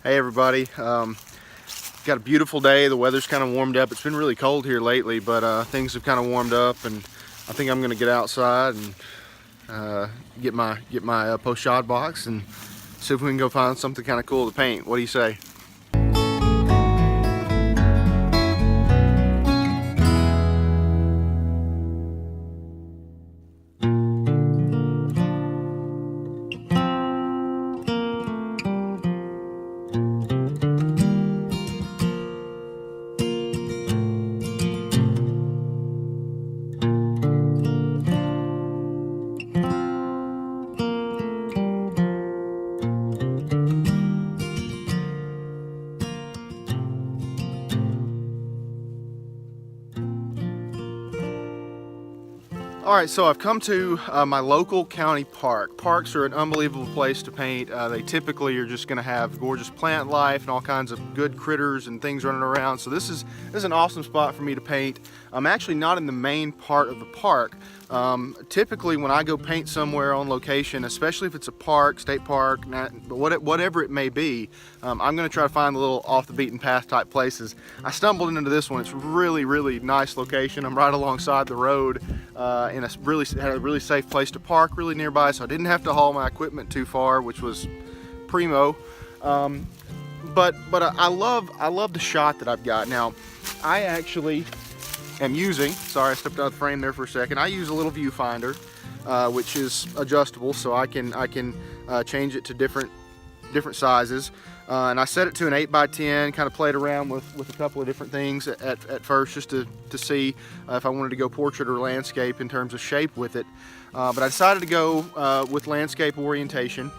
Hey everybody, got a beautiful day. The weather's kind of warmed up. It's been really cold here lately, but things have kind of warmed up, and I think I'm gonna get outside and get my post shot box and see if we can go find something kind of cool to paint. What do you say? Alright, so I've come to my local county park. Parks are an unbelievable place to paint. They typically are just going to have gorgeous plant life and all kinds of good critters and things running around. So this is an awesome spot for me to paint. I'm actually not in the main part of the park. Typically when I go paint somewhere on location, especially if it's a park, state park, whatever it may be, I'm going to try to find the little off the beaten path type places. I stumbled into this one. It's really nice location. I'm right alongside the road had a really safe place to park really nearby, so I didn't have to haul my equipment too far, which was primo. But I love the shot that I've got. Now I actually am using, sorry I stepped out of the frame there for a second, I use a little viewfinder which is adjustable, so I can change it to different sizes, and I set it to an 8x10, kind of played around with a couple of different things at first just to see if I wanted to go portrait or landscape in terms of shape with it, but I decided to go with landscape orientation.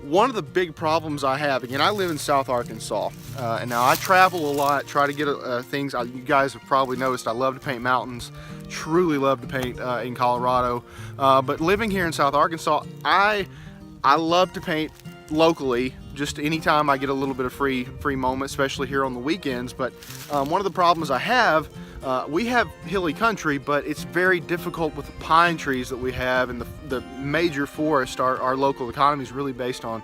One of the big problems I have, again, I live in South Arkansas, and now I travel a lot, try to get things. You guys have probably noticed I love to paint mountains, truly love to paint in Colorado, but living here in South Arkansas, I love to paint locally, just anytime I get a little bit of free moment, especially here on the weekends. But one of the problems I have, we have hilly country, but it's very difficult with the pine trees that we have, and the major forest. Our local economy is really based on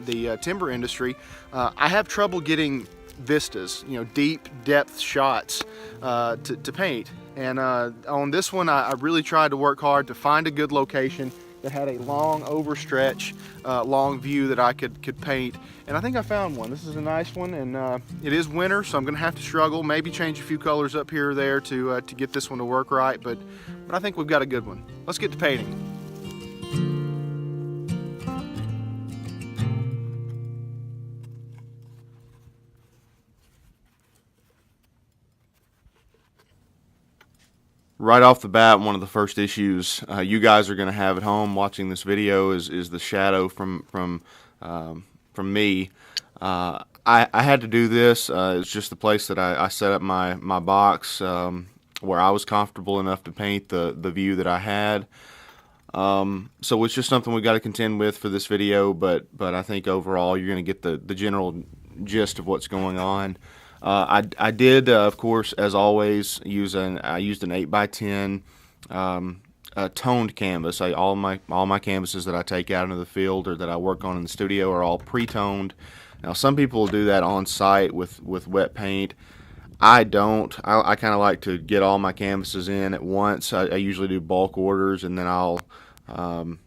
the timber industry. I have trouble getting vistas, deep depth shots to paint. And on this one, I really tried to work hard to find a good location that had a long overstretch, long view that I could paint, and I think I found one. This is a nice one, and it is winter, so I'm gonna have to struggle, maybe change a few colors up here or there to get this one to work right, but I think we've got a good one. Let's get to painting. Right off the bat, one of the first issues you guys are going to have at home watching this video is the shadow from me. I had to do this. It's just the place that I set up my box where I was comfortable enough to paint the view that I had. So it's just something we got to contend with for this video, but I think overall you're going to get the general gist of what's going on. I did, of course, as always, I used an 8x10 toned canvas. All my canvases that I take out into the field or that I work on in the studio are all pre-toned. Now, some people will do that on site with wet paint. I don't. I kind of like to get all my canvases in at once. I usually do bulk orders, and then I'll go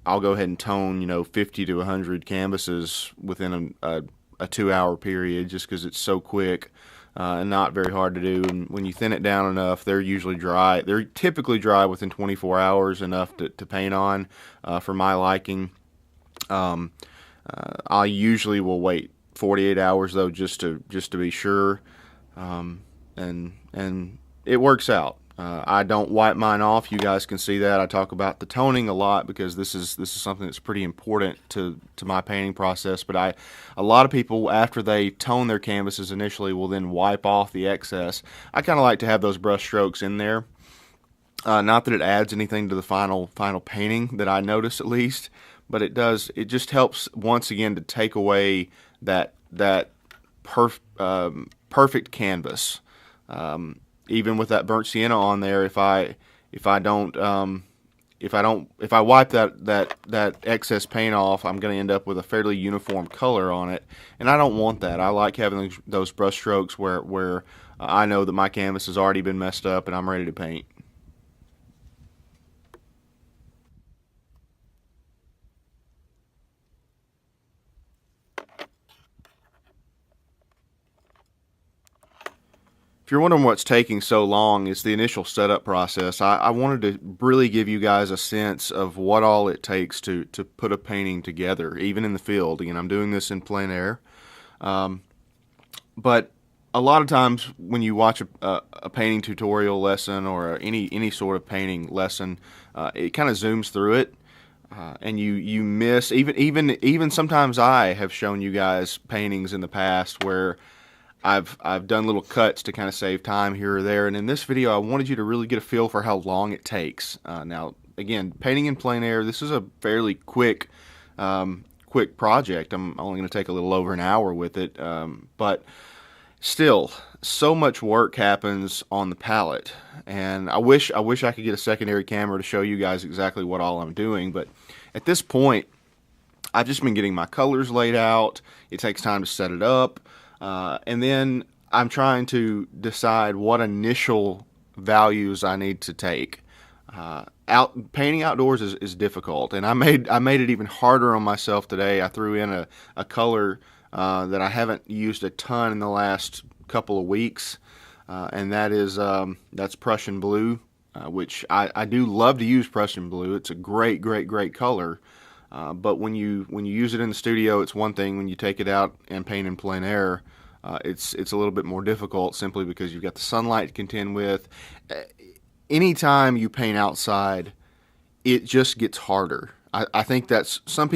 ahead and tone 50 to 100 canvases within a 2-hour period, just because it's so quick and not very hard to do. And when you thin it down enough, they're usually dry. They're typically dry within 24 hours, enough to paint on for my liking. I usually will wait 48 hours though, just to be sure, and it works out. I don't wipe mine off. You guys can see that. I talk about the toning a lot because this is something that's pretty important to my painting process. But a lot of people, after they tone their canvases initially, will then wipe off the excess. I kind of like to have those brush strokes in there. Not that it adds anything to the final painting that I notice, at least, but it does. It just helps once again to take away that perfect canvas. Even with that burnt sienna on there, if I don't if I wipe that excess paint off, I'm going to end up with a fairly uniform color on it, and I don't want that. I like having those brush strokes where I know that my canvas has already been messed up and I'm ready to paint. If you're wondering what's taking so long, it's the initial setup process. I wanted to really give you guys a sense of what all it takes to put a painting together, even in the field. Again, I'm doing this in plein air. But a lot of times when you watch a painting tutorial lesson or any sort of painting lesson, it kind of zooms through it, and you miss even sometimes I have shown you guys paintings in the past where I've done little cuts to kind of save time here or there, and in this video I wanted you to really get a feel for how long it takes. Now again, painting in plein air, this is a fairly quick project. I'm only going to take a little over an hour with it, but still, so much work happens on the palette, and I wish I could get a secondary camera to show you guys exactly what all I'm doing, but at this point, I've just been getting my colors laid out. It takes time to set it up, and then I'm trying to decide what initial values I need to take. Painting outdoors is difficult, and I made it even harder on myself today. I threw in a color that I haven't used a ton in the last couple of weeks, and that's Prussian blue, which I do love to use Prussian blue. It's a great color, but when you use it in the studio, it's one thing. When you take it out and paint in plein air, it's a little bit more difficult, simply because you've got the sunlight to contend with. Anytime you paint outside, it just gets harder. I think that's some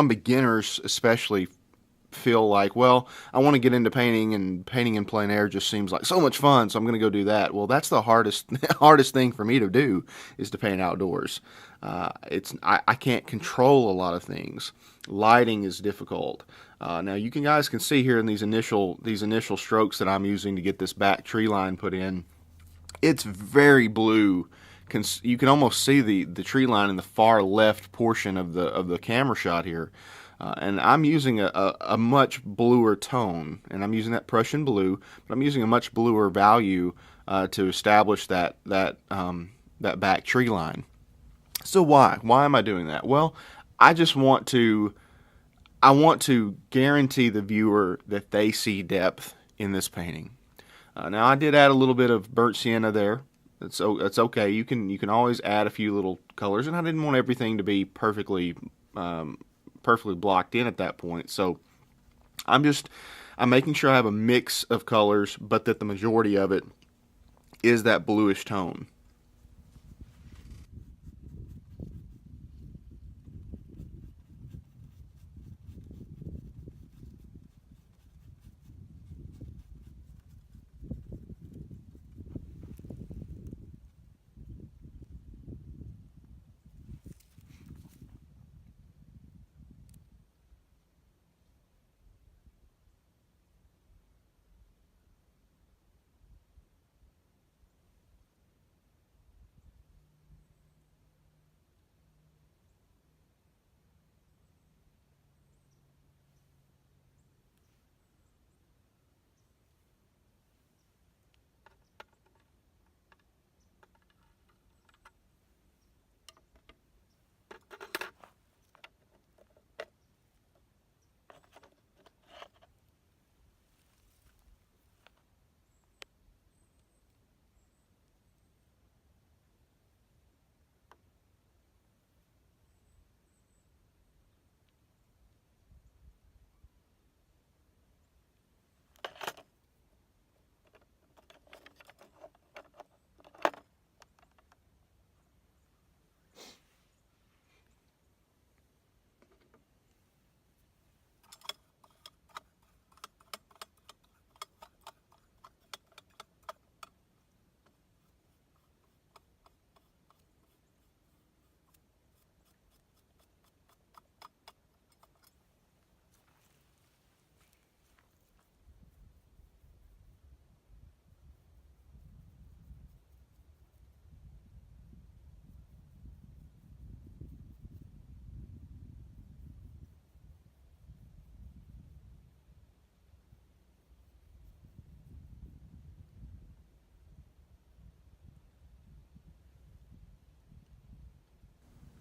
beginners especially, feel like, well, I want to get into painting, and painting in plein air just seems like so much fun, so I'm going to go do that. Well, that's the hardest thing for me to do, is to paint outdoors. I can't control a lot of things. Lighting is difficult. Now you guys can see here in these initial strokes that I'm using to get this back tree line put in. It's very blue. You can almost see the tree line in the far left portion of the camera shot here. And I'm using a much bluer tone, and I'm using that Prussian blue, but I'm using a much bluer value to establish that back tree line. So why am I doing that? Well, I just want to guarantee the viewer that they see depth in this painting. Now I did add a little bit of burnt sienna there. That's okay. You can always add a few little colors, and I didn't want everything to be perfectly blocked in at that point. So I'm making sure I have a mix of colors, but that the majority of it is that bluish tone.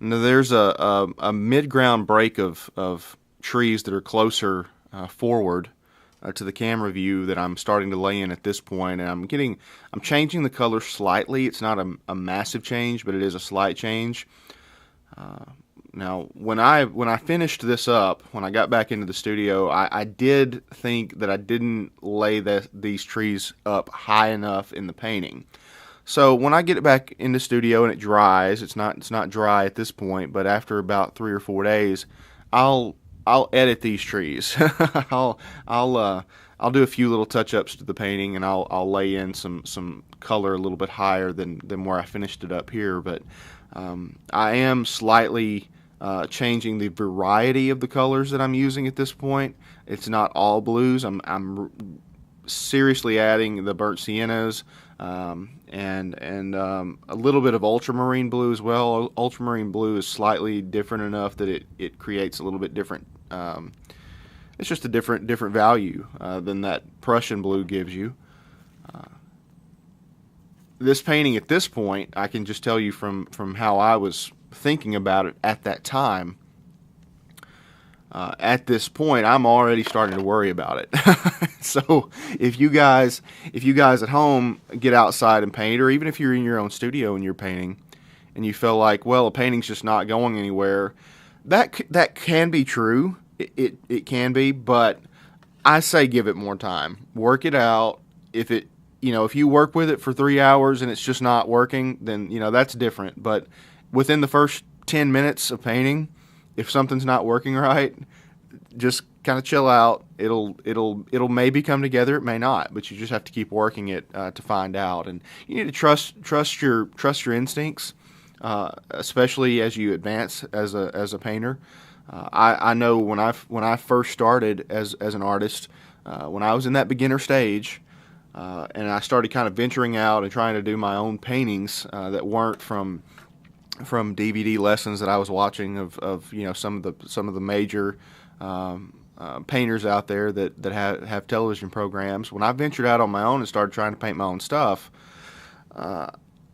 Now there's a mid-ground break of trees that are closer forward to the camera view that I'm starting to lay in at this point, and I'm changing the color slightly. It's not a massive change, but it is a slight change. Now, when I finished this up, when I got back into the studio, I did think that I didn't lay these trees up high enough in the painting. So when I get it back in the studio and it dries, it's not dry at this point, but after about 3 or 4 days, I'll edit these trees. I'll I'll do a few little touch-ups to the painting, and I'll lay in some color a little bit higher than where I finished it up here. But I am slightly changing the variety of the colors that I'm using at this point. It's not all blues. I'm seriously adding the burnt siennas and a little bit of ultramarine blue as well. Ultramarine blue is slightly different enough that it creates a little bit different. It's just a different value than that Prussian blue gives you. This painting at this point, I can just tell you from how I was thinking about it at that time. At this point, I'm already starting to worry about it. So if you guys at home get outside and paint, or even if you're in your own studio and you're painting, and you feel like, well, a painting's just not going anywhere, that can be true. It can be, but I say give it more time. Work it out. If you work with it for 3 hours and it's just not working, then that's different. But within the first 10 minutes of painting, if something's not working right, just kind of chill out. It'll maybe come together. It may not, but you just have to keep working it to find out. And you need to trust your instincts, especially as you advance as a painter. I know when I first started as an artist, when I was in that beginner stage, and I started kind of venturing out and trying to do my own paintings that weren't from DVD lessons that I was watching of some of the major painters out there that have television programs. When I ventured out on my own and started trying to paint my own stuff,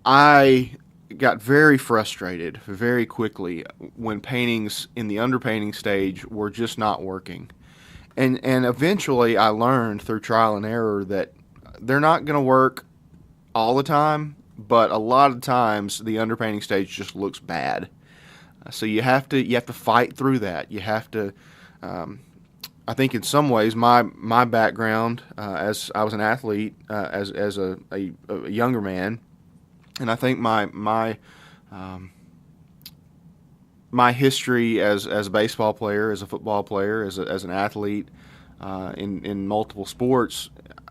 I got very frustrated very quickly when paintings in the underpainting stage were just not working. And eventually I learned through trial and error that they're not going to work all the time, but a lot of times the underpainting stage just looks bad. So you have to fight through that. You have to I think in some ways my background as I was an athlete as a younger man, and I think my history as a baseball player, as a football player, as an athlete in multiple sports,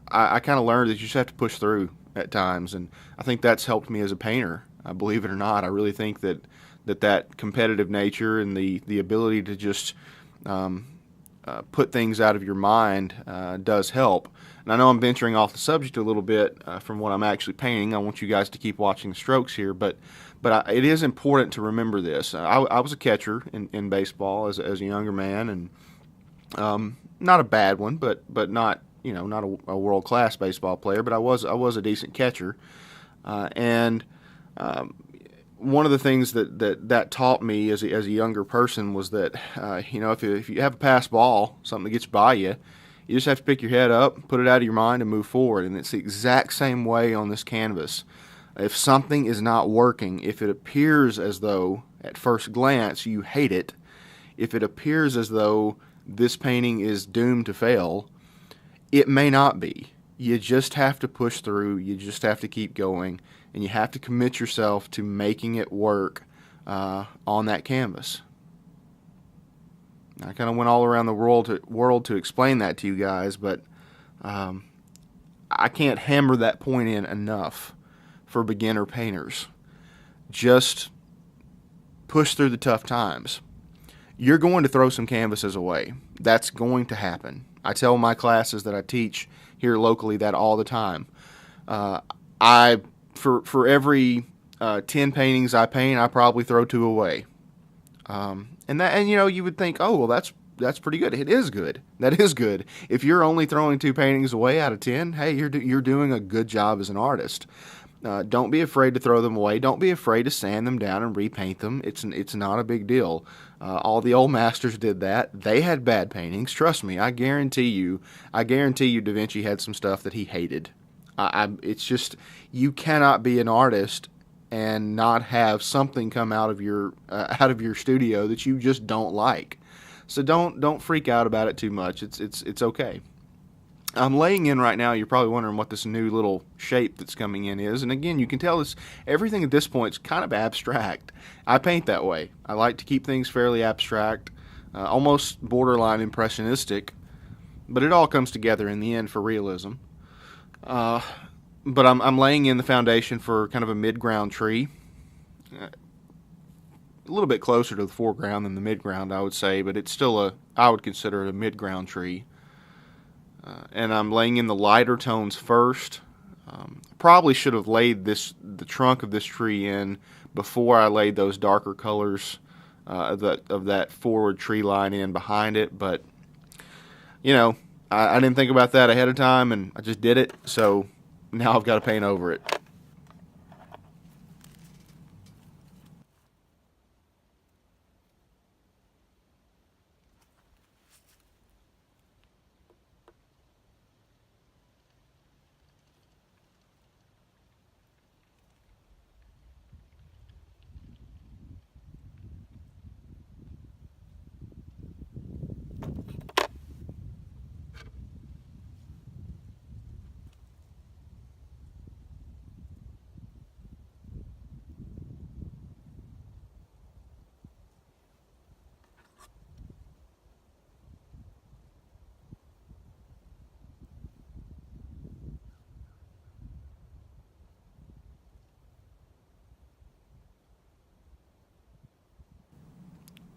I kind of learned that you just have to push through at times, and I think that's helped me as a painter. Believe it or not, I really think that competitive nature and the ability to just put things out of your mind does help. And I know I'm venturing off the subject a little bit from what I'm actually painting. I want you guys to keep watching the strokes here, but it is important to remember this. I was a catcher in baseball as a younger man, and not a bad one, but not not a world class baseball player. But I was a decent catcher, and one of the things that taught me as a younger person was that if you have a pass ball, something that gets by you. You just have to pick your head up, put it out of your mind, and move forward. And it's the exact same way on this canvas. If something is not working, if it appears as though, at first glance, you hate it, if it appears as though this painting is doomed to fail, it may not be. You just have to push through. You just have to keep going. And you have to commit yourself to making it work on that canvas. I kind of went all around the world to explain that to you guys, but I can't hammer that point in enough for beginner painters. Just push through the tough times. You're going to throw some canvases away. That's going to happen. I tell my classes that I teach here locally that all the time. For every 10 paintings I paint, I probably throw 2 away. And you would think, oh, well, that's pretty good. It is good. That is good. If you're only throwing 2 paintings away out of 10, hey, you're doing a good job as an artist. Don't be afraid to throw them away. Don't be afraid to sand them down and repaint them. It's not a big deal. All the old masters did that. They had bad paintings. Trust me. I guarantee you. Da Vinci had some stuff that he hated. It's just, you cannot be an artist and not have something come out of your studio that you just don't like. So don't freak out about it too much. It's okay. I'm laying in right now. You're probably wondering what this new little shape that's coming in is. And again, you can tell everything at this point is kind of abstract. I paint that way. I like to keep things fairly abstract, almost borderline impressionistic, but it all comes together in the end for realism. But I'm laying in the foundation for kind of a mid-ground tree. A little bit closer to the foreground than the mid-ground, I would say, but it's still I would consider it a mid-ground tree. And I'm laying in the lighter tones first. Probably should have laid the trunk of this tree in before I laid those darker colors of that forward tree line in behind it. But, I didn't think about that ahead of time, and I just did it. So now I've got to paint over it.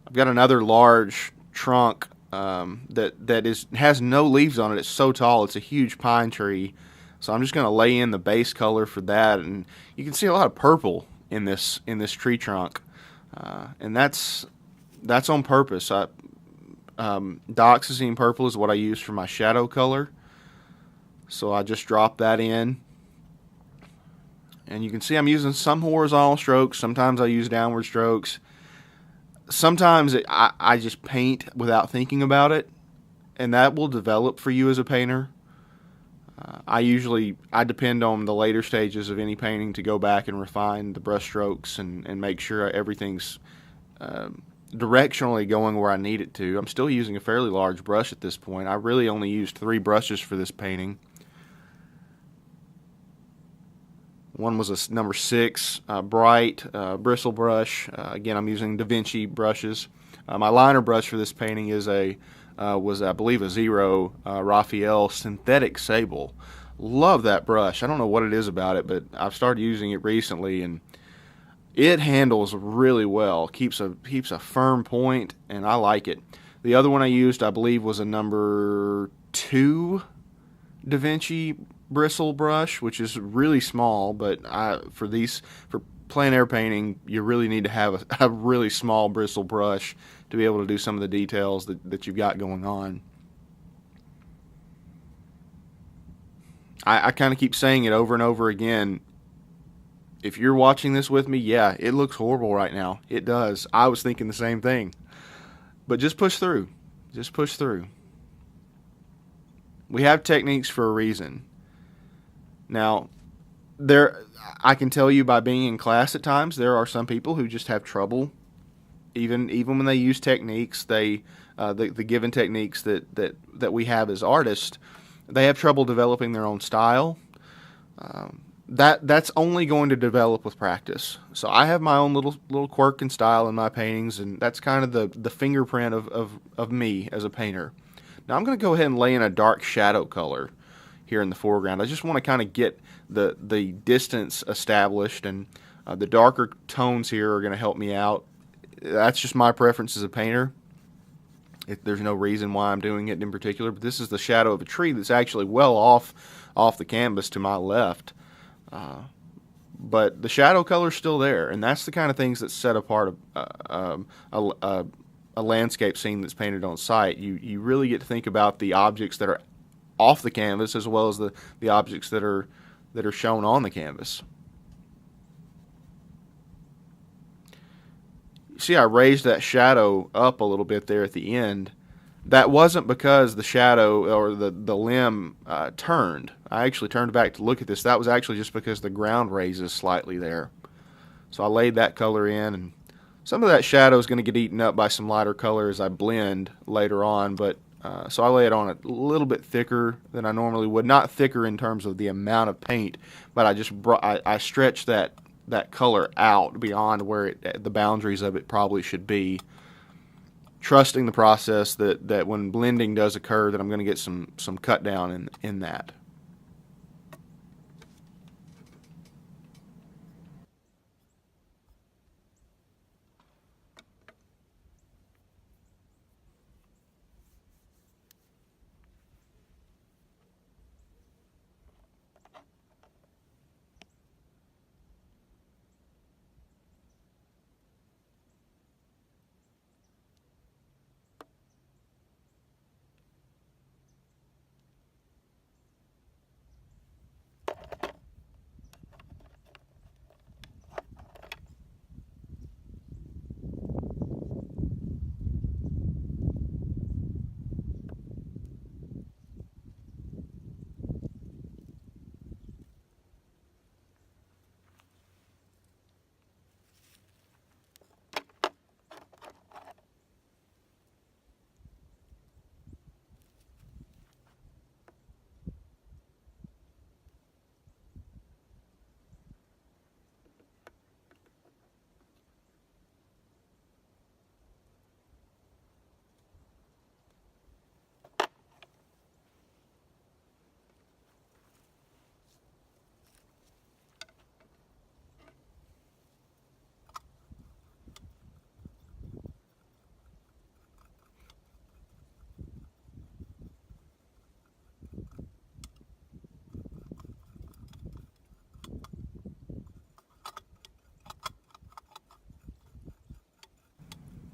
I've got another large trunk that has no leaves on it. It's so tall. It's a huge pine tree. So I'm just going to lay in the base color for that, and you can see a lot of purple in this tree trunk, and that's on purpose. Dioxazine purple is what I use for my shadow color. So I just drop that in, and you can see I'm using some horizontal strokes. Sometimes I use downward strokes. Sometimes I just paint without thinking about it, and that will develop for you as a painter. I depend on the later stages of any painting to go back and refine the brush strokes and make sure everything's directionally going where I need it to. I'm still using a fairly large brush at this point. I really only used 3 brushes for this painting. One was a number 6 bright bristle brush. Again, I'm using Da Vinci brushes. My liner brush for this painting was I believe a 0 Raphael synthetic sable. Love that brush. I don't know what it is about it, but I've started using it recently, and it handles really well. Keeps a firm point, and I like it. The other one I used, I believe, was a number 2 Da Vinci bristle brush, which is really small, but for plein air painting, you really need to have a really small bristle brush to be able to do some of the details that you've got going on. I kind of keep saying it over and over again. If you're watching this with me, yeah, it looks horrible right now. It does. I was thinking the same thing. But just push through. Just push through. We have techniques for a reason. Now, I can tell you by being in class at times, there are some people who just have trouble, even when they use techniques, the given techniques that we have as artists, they have trouble developing their own style. That's only going to develop with practice. So I have my own little quirk and style in my paintings, and that's kind of the fingerprint of me as a painter. Now I'm going to go ahead and lay in a dark shadow color here in the foreground. I just want to kind of get the distance established, and the darker tones here are going to help me out. That's just my preference as a painter. There's no reason why I'm doing it in particular, but this is the shadow of a tree that's actually well off the canvas to my left. But the shadow color is still there, and that's the kind of things that set apart a landscape scene that's painted on site. You really get to think about the objects that are off the canvas as well as the objects that are shown on the canvas. see I raised that shadow up a little bit there at the end. That wasn't because the shadow or the limb turned. I actually turned back to look at this. That was actually just because the ground raises slightly there. So I laid that color in, and some of that shadow is going to get eaten up by some lighter color as I blend later on, but so I lay it on a little bit thicker than I normally would. Not thicker in terms of the amount of paint, but I stretched that color out beyond where the boundaries of it probably should be, trusting the process that when blending does occur that I'm going to get some cut down in that.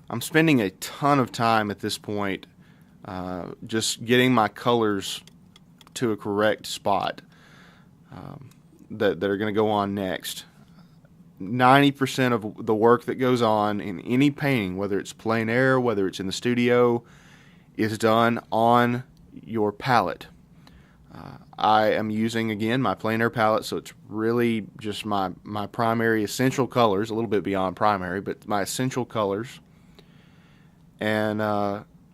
I'm spending a ton of time at this point just getting my colors to a correct spot that are going to go on next. 90% of the work that goes on in any painting, whether it's plein air, whether it's in the studio, is done on your palette. I am using, again, my plein air palette, so it's really just my primary essential colors, a little bit beyond primary, but my essential colors. And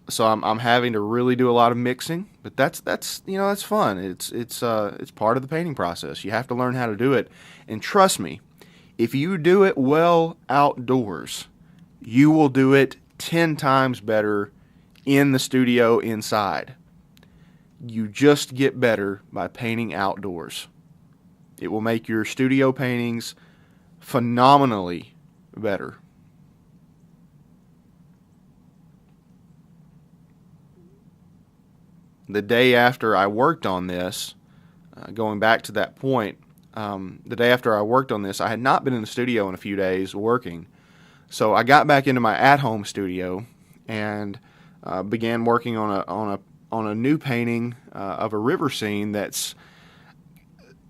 so I'm having to really do a lot of mixing, but that's that's fun. It's part of the painting process. You have to learn how to do it, and trust me, if you do it well outdoors, you will do it 10 times better in the studio inside. You just get better by painting outdoors. It will make your studio paintings phenomenally better. The day after I worked on this, going back to that point, the day after I worked on this, I had not been in the studio in a few days working. So I got back into my at-home studio and began working on a new painting of a river scene that's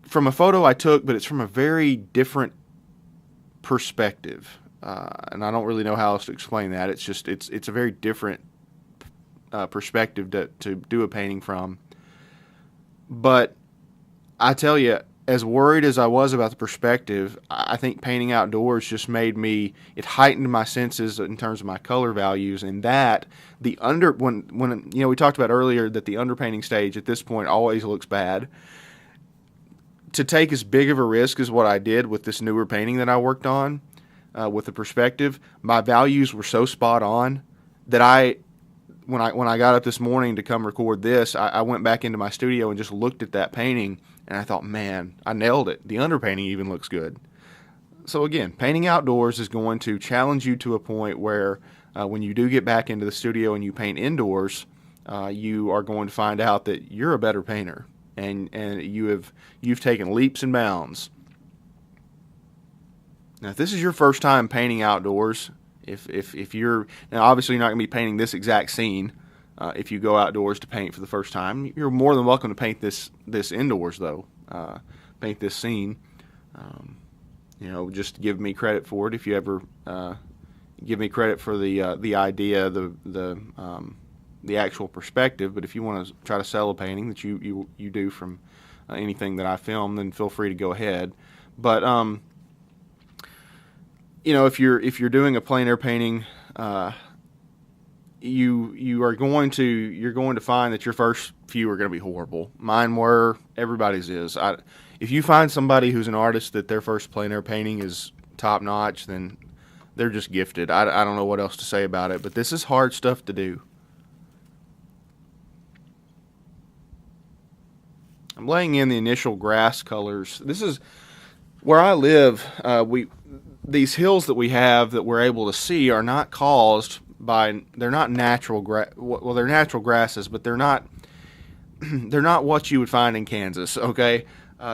from a photo I took, but it's from a very different perspective. And I don't really know how else to explain that. It's just it's a very different perspective to do a painting from. But I tell you, as worried as I was about the perspective, I think painting outdoors just it heightened my senses in terms of my color values, and that when we talked about earlier that the underpainting stage at this point always looks bad. To take as big of a risk as what I did with this newer painting that I worked on, with the perspective, my values were so spot on that when I got up this morning to come record this, I went back into my studio and just looked at that painting, and I thought, man, I nailed it. The underpainting even looks good. So again, painting outdoors is going to challenge you to a point where when you do get back into the studio and you paint indoors, you are going to find out that you're a better painter, and you've taken leaps and bounds. Now, if this is your first time painting outdoors, if you're now obviously you're not going to be painting this exact scene. If you go outdoors to paint for the first time, you're more than welcome to paint this indoors though. Paint this scene. Just give me credit for it if you ever give me credit for the idea, the actual perspective. But if you want to try to sell a painting that you do from anything that I film, then feel free to go ahead. But if you're doing a plein air painting, you're going to find that your first few are going to be horrible. Mine were. Everybody's is. If you find somebody who's an artist that their first plein air painting is top notch, then they're just gifted. I don't know what else to say about it, but this is hard stuff to do. I'm laying in the initial grass colors. This is where I live. These hills that we have that we're able to see are not caused by. They're not natural well, they're natural grasses, but they're not what you would find in Kansas. Okay,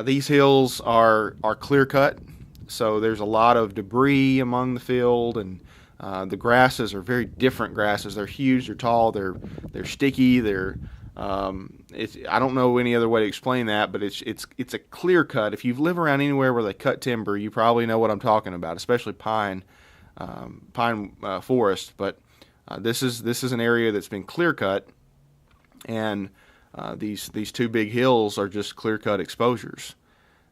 these hills are clear cut, so there's a lot of debris among the field, and the grasses are very different grasses. They're huge, they're tall, they're sticky, I don't know any other way to explain that, but it's a clear cut. If you've lived around anywhere where they cut timber, you probably know what I'm talking about, especially pine forest. But this is an area that's been clear cut, and these two big hills are just clear cut exposures.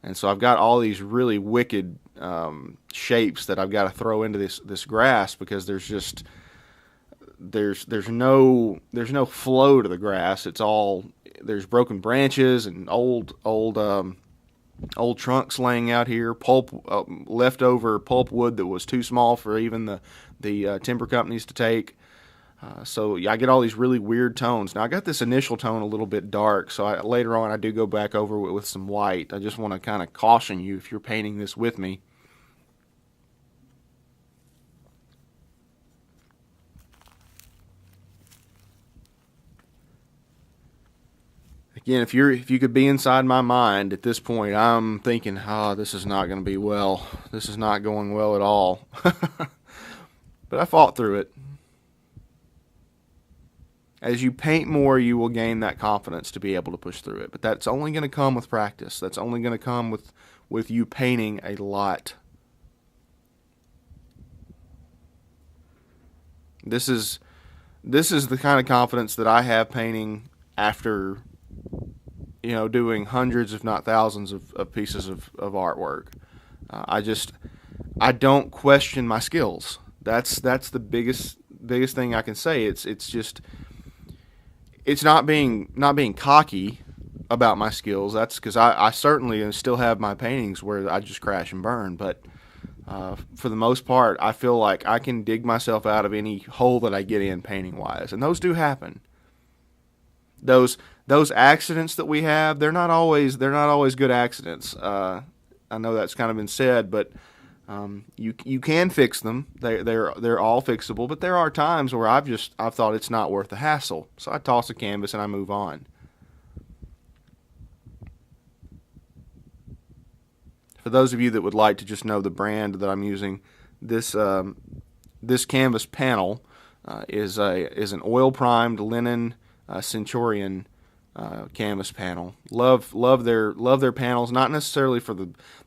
And so I've got all these really wicked shapes that I've got to throw into this grass, because there's no flow to the grass. There's broken branches and old trunks laying out here, leftover pulp wood that was too small for even the timber companies to take. So I get all these really weird tones. Now I got this initial tone a little bit dark, so later on I do go back over it with some white. I just want to kind of caution you if you're painting this with me. Again, if you could be inside my mind at this point, I'm thinking, this is not going to be well. This is not going well at all. But I fought through it. As you paint more, you will gain that confidence to be able to push through it. But that's only going to come with practice. That's only going to come with you painting a lot. This is the kind of confidence that I have painting after doing hundreds, if not thousands, of pieces of artwork. I don't question my skills. That's the biggest thing I can say. It's not being cocky about my skills. That's because I certainly still have my paintings where I just crash and burn. But for the most part, I feel like I can dig myself out of any hole that I get in painting wise, and those do happen. Those accidents that we have, they're not always good accidents. I know that's kind of been said, but you can fix them. They're all fixable, but there are times where I've thought it's not worth the hassle, so I toss a canvas and I move on. For those of you that would like to just know the brand that I'm using, this canvas panel is an oil primed linen Centurion canvas panel. Love their panels. Not necessarily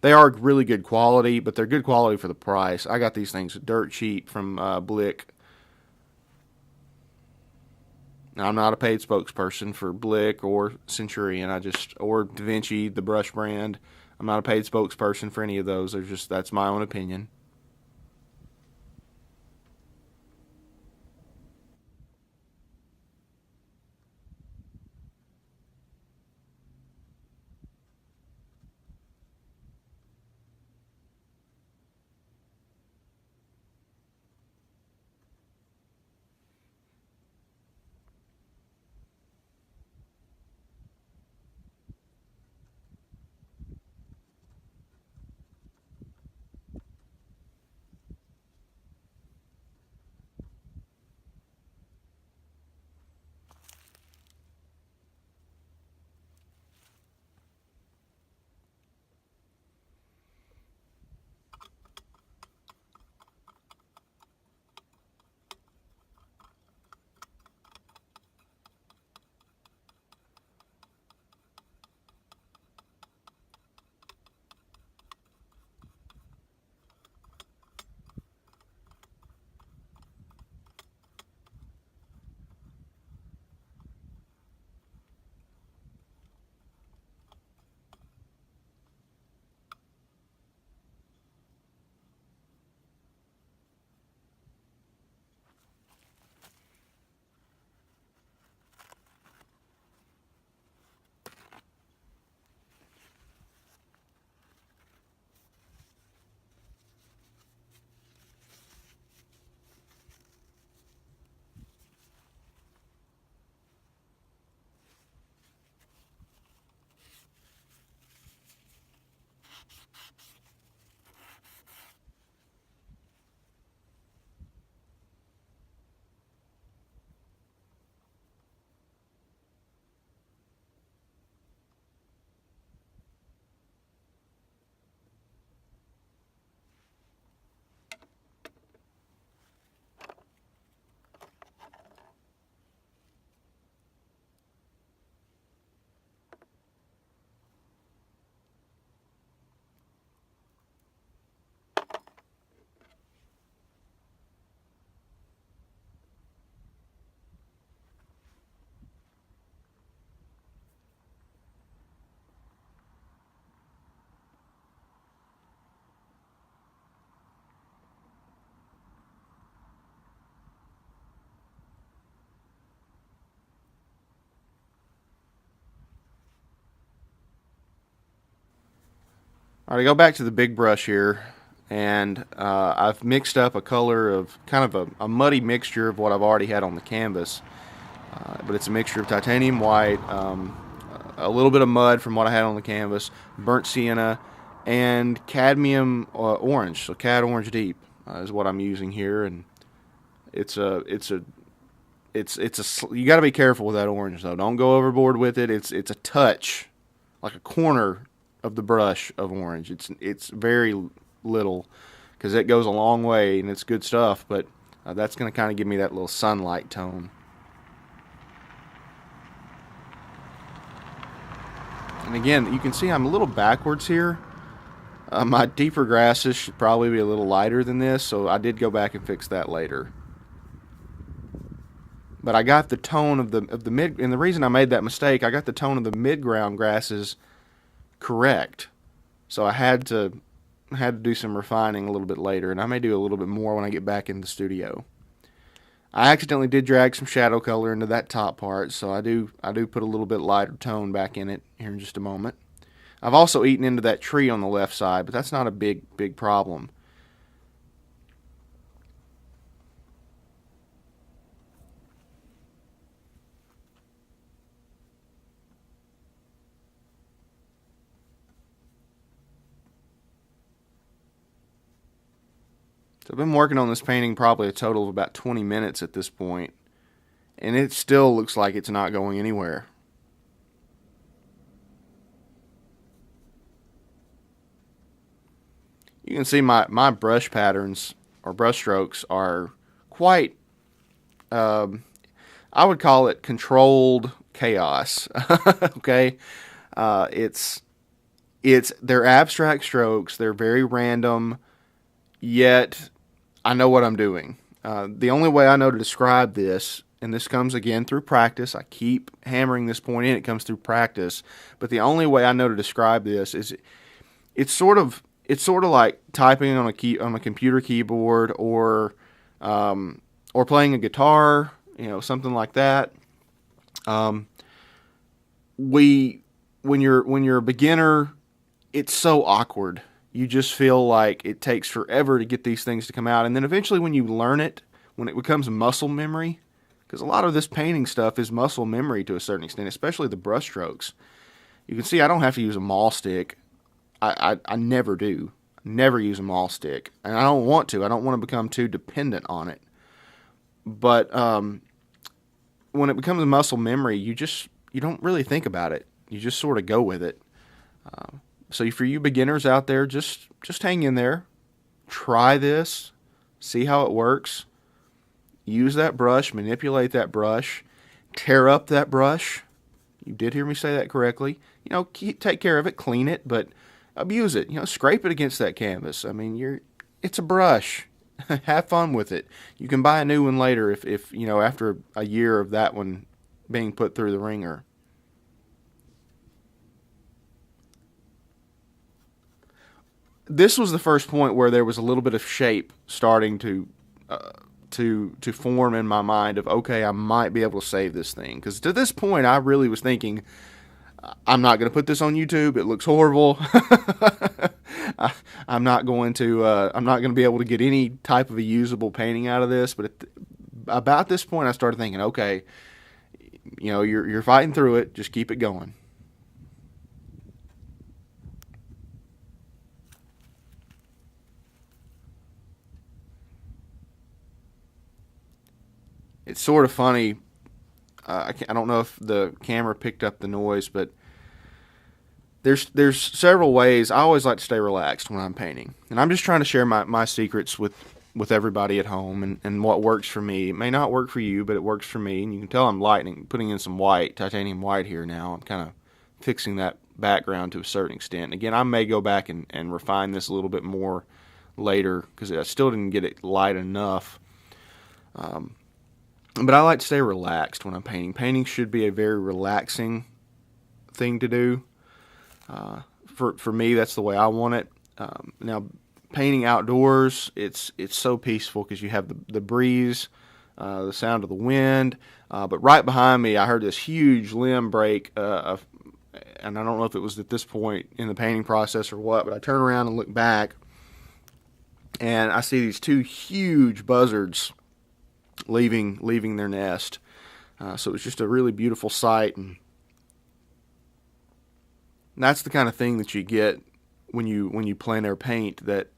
they are really good quality, but they're good quality for the price. I got these things dirt cheap from Blick. Now, I'm not a paid spokesperson for Blick or Centurion. Or Da Vinci, the brush brand. I'm not a paid spokesperson for any of those. That's my own opinion. All right, I go back to the big brush here, and I've mixed up a color of kind of a muddy mixture of what I've already had on the canvas. But it's a mixture of titanium white, a little bit of mud from what I had on the canvas, burnt sienna, and cadmium orange. So cad orange deep is what I'm using here, and you got to be careful with that orange though. Don't go overboard with it. It's a touch, like a corner of the brush of orange. It's very little, because it goes a long way and it's good stuff. But that's going to kind of give me that little sunlight tone. And again, you can see I'm a little backwards here. My deeper grasses should probably be a little lighter than this, so I did go back and fix that later. But I got the tone of the mid, and the reason I made that mistake, I got the tone of the mid-ground grasses correct. So I had to do some refining a little bit later, and I may do a little bit more when I get back in the studio. I accidentally did drag some shadow color into that top part, so I do put a little bit lighter tone back in it here in just a moment. I've also eaten into that tree on the left side, but that's not a big problem. So I've been working on this painting probably a total of about 20 minutes at this point, and it still looks like it's not going anywhere. You can see my brush patterns or brush strokes are quite, I would call it controlled chaos. Okay, they're abstract strokes. They're very random, yet I know what I'm doing. The only way I know to describe this, and this comes again through practice, I keep hammering this point in, it comes through practice, but the only way I know to describe this is it's sort of like typing on a computer keyboard, or playing a guitar, something like that. When you're a beginner, it's so awkward. You just feel like it takes forever to get these things to come out. And then eventually when you learn it, when it becomes muscle memory, because a lot of this painting stuff is muscle memory to a certain extent, especially the brush strokes. You can see I don't have to use a maul stick. I never do. Never use a maul stick. And I don't want to. I don't want to become too dependent on it. But when it becomes a muscle memory, you don't really think about it. You just sort of go with it. So for you beginners out there, just hang in there. Try this. See how it works. Use that brush. Manipulate that brush. Tear up that brush. You did hear me say that correctly. Take care of it. Clean it, but abuse it. Scrape it against that canvas. I mean, it's a brush. Have fun with it. You can buy a new one later if after a year of that one being put through the ringer. This was the first point where there was a little bit of shape starting to form in my mind of, okay, I might be able to save this thing. Because to this point, I really was thinking, I'm not going to put this on YouTube. It looks horrible. I'm not going to be able to get any type of a usable painting out of this. But about this point, I started thinking, okay, you're fighting through it. Just keep it going. It's sort of funny. I don't know if the camera picked up the noise, but there's several ways. I always like to stay relaxed when I'm painting, and I'm just trying to share my secrets with everybody at home, and what works for me. It may not work for you, but it works for me. And you can tell I'm putting in some white, titanium white here now. I'm kind of fixing that background to a certain extent. Again, I may go back and refine this a little bit more later, because I still didn't get it light enough. But I like to stay relaxed when I'm painting. Painting should be a very relaxing thing to do. For me, that's the way I want it. Now, painting outdoors, it's so peaceful because you have the breeze, the sound of the wind. But right behind me, I heard this huge limb break and I don't know if it was at this point in the painting process or what, but I turn around and look back, and I see these two huge buzzards leaving their nest. So it was just a really beautiful sight, and that's the kind of thing that you get when you plein air paint that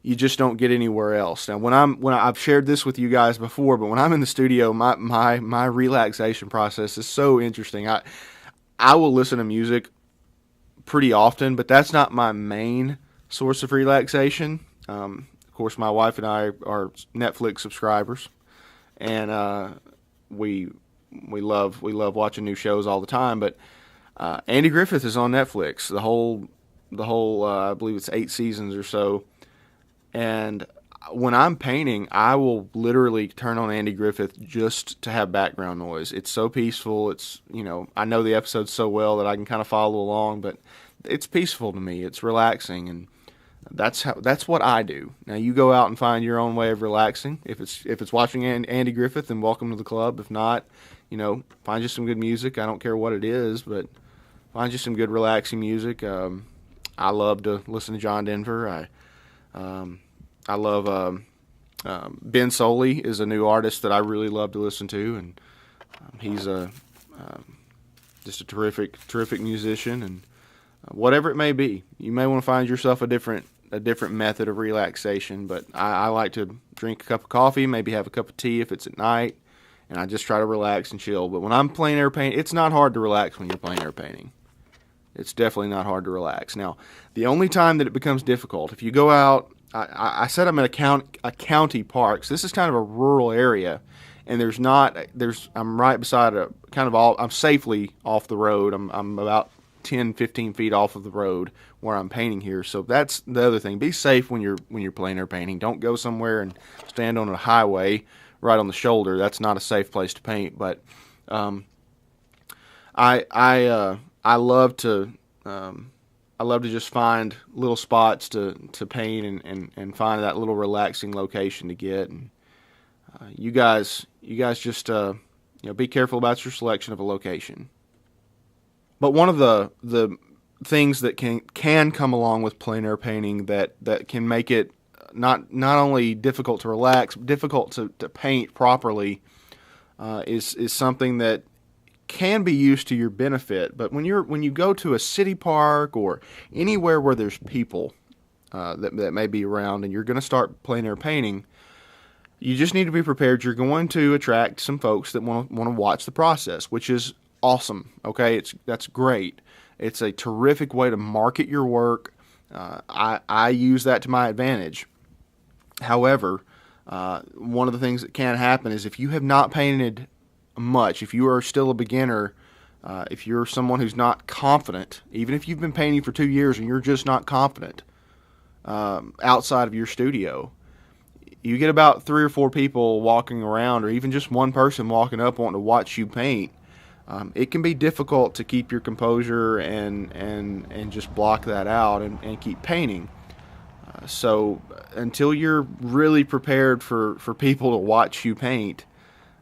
you just don't get anywhere else. Now, when I've shared this with you guys before, but when I'm in the studio, my relaxation process is so interesting. I will listen to music pretty often, but that's not my main source of relaxation. Of course, my wife and I are Netflix subscribers, and we love watching new shows all the time. But Andy Griffith is on Netflix. The whole I believe it's 8 seasons or so. And when I'm painting, I will literally turn on Andy Griffith just to have background noise. It's so peaceful. It's, I know the episodes so well that I can kind of follow along, but it's peaceful to me. It's relaxing, and that's what I do. Now, you go out and find your own way of relaxing. If it's watching Andy Griffith, then welcome to the club. If not, find you some good music. I don't care what it is, but find you some good relaxing music. I love to listen to John Denver. I love Ben Soley is a new artist that I really love to listen to, and he's just a terrific musician. And whatever it may be, you may want to find yourself a different method of relaxation. But I like to drink a cup of coffee, maybe have a cup of tea if it's at night, and I just try to relax and chill. But when I'm plein air painting, it's not hard to relax when you're plein air painting. It's definitely not hard to relax. Now, the only time that it becomes difficult, if you go out, I said I'm in a county park, so this is kind of a rural area, and I'm right beside I'm safely off the road. I'm about 10, 15 feet off of the road where I'm painting here. So that's the other thing. Be safe when you're plein air painting. Don't go somewhere and stand on a highway right on the shoulder. That's not a safe place to paint. But I love to just find little spots to paint and find that little relaxing location to get. And you guys just be careful about your selection of a location. But one of the things that can come along with plein air painting that can make it not only difficult to relax, but difficult to paint properly is something that can be used to your benefit. But when you go to a city park or anywhere where there's people that may be around, and you're going to start plein air painting, you just need to be prepared. You're going to attract some folks that want to watch the process, which is awesome. Okay, that's great. It's a terrific way to market your work. I use that to my advantage. However, one of the things that can happen is if you have not painted much, if you are still a beginner, if you're someone who's not confident, even if you've been painting for 2 years and you're just not confident outside of your studio, you get about 3 or 4 people walking around, or even just one person walking up wanting to watch you paint. It can be difficult to keep your composure and just block that out and keep painting. So until you're really prepared for people to watch you paint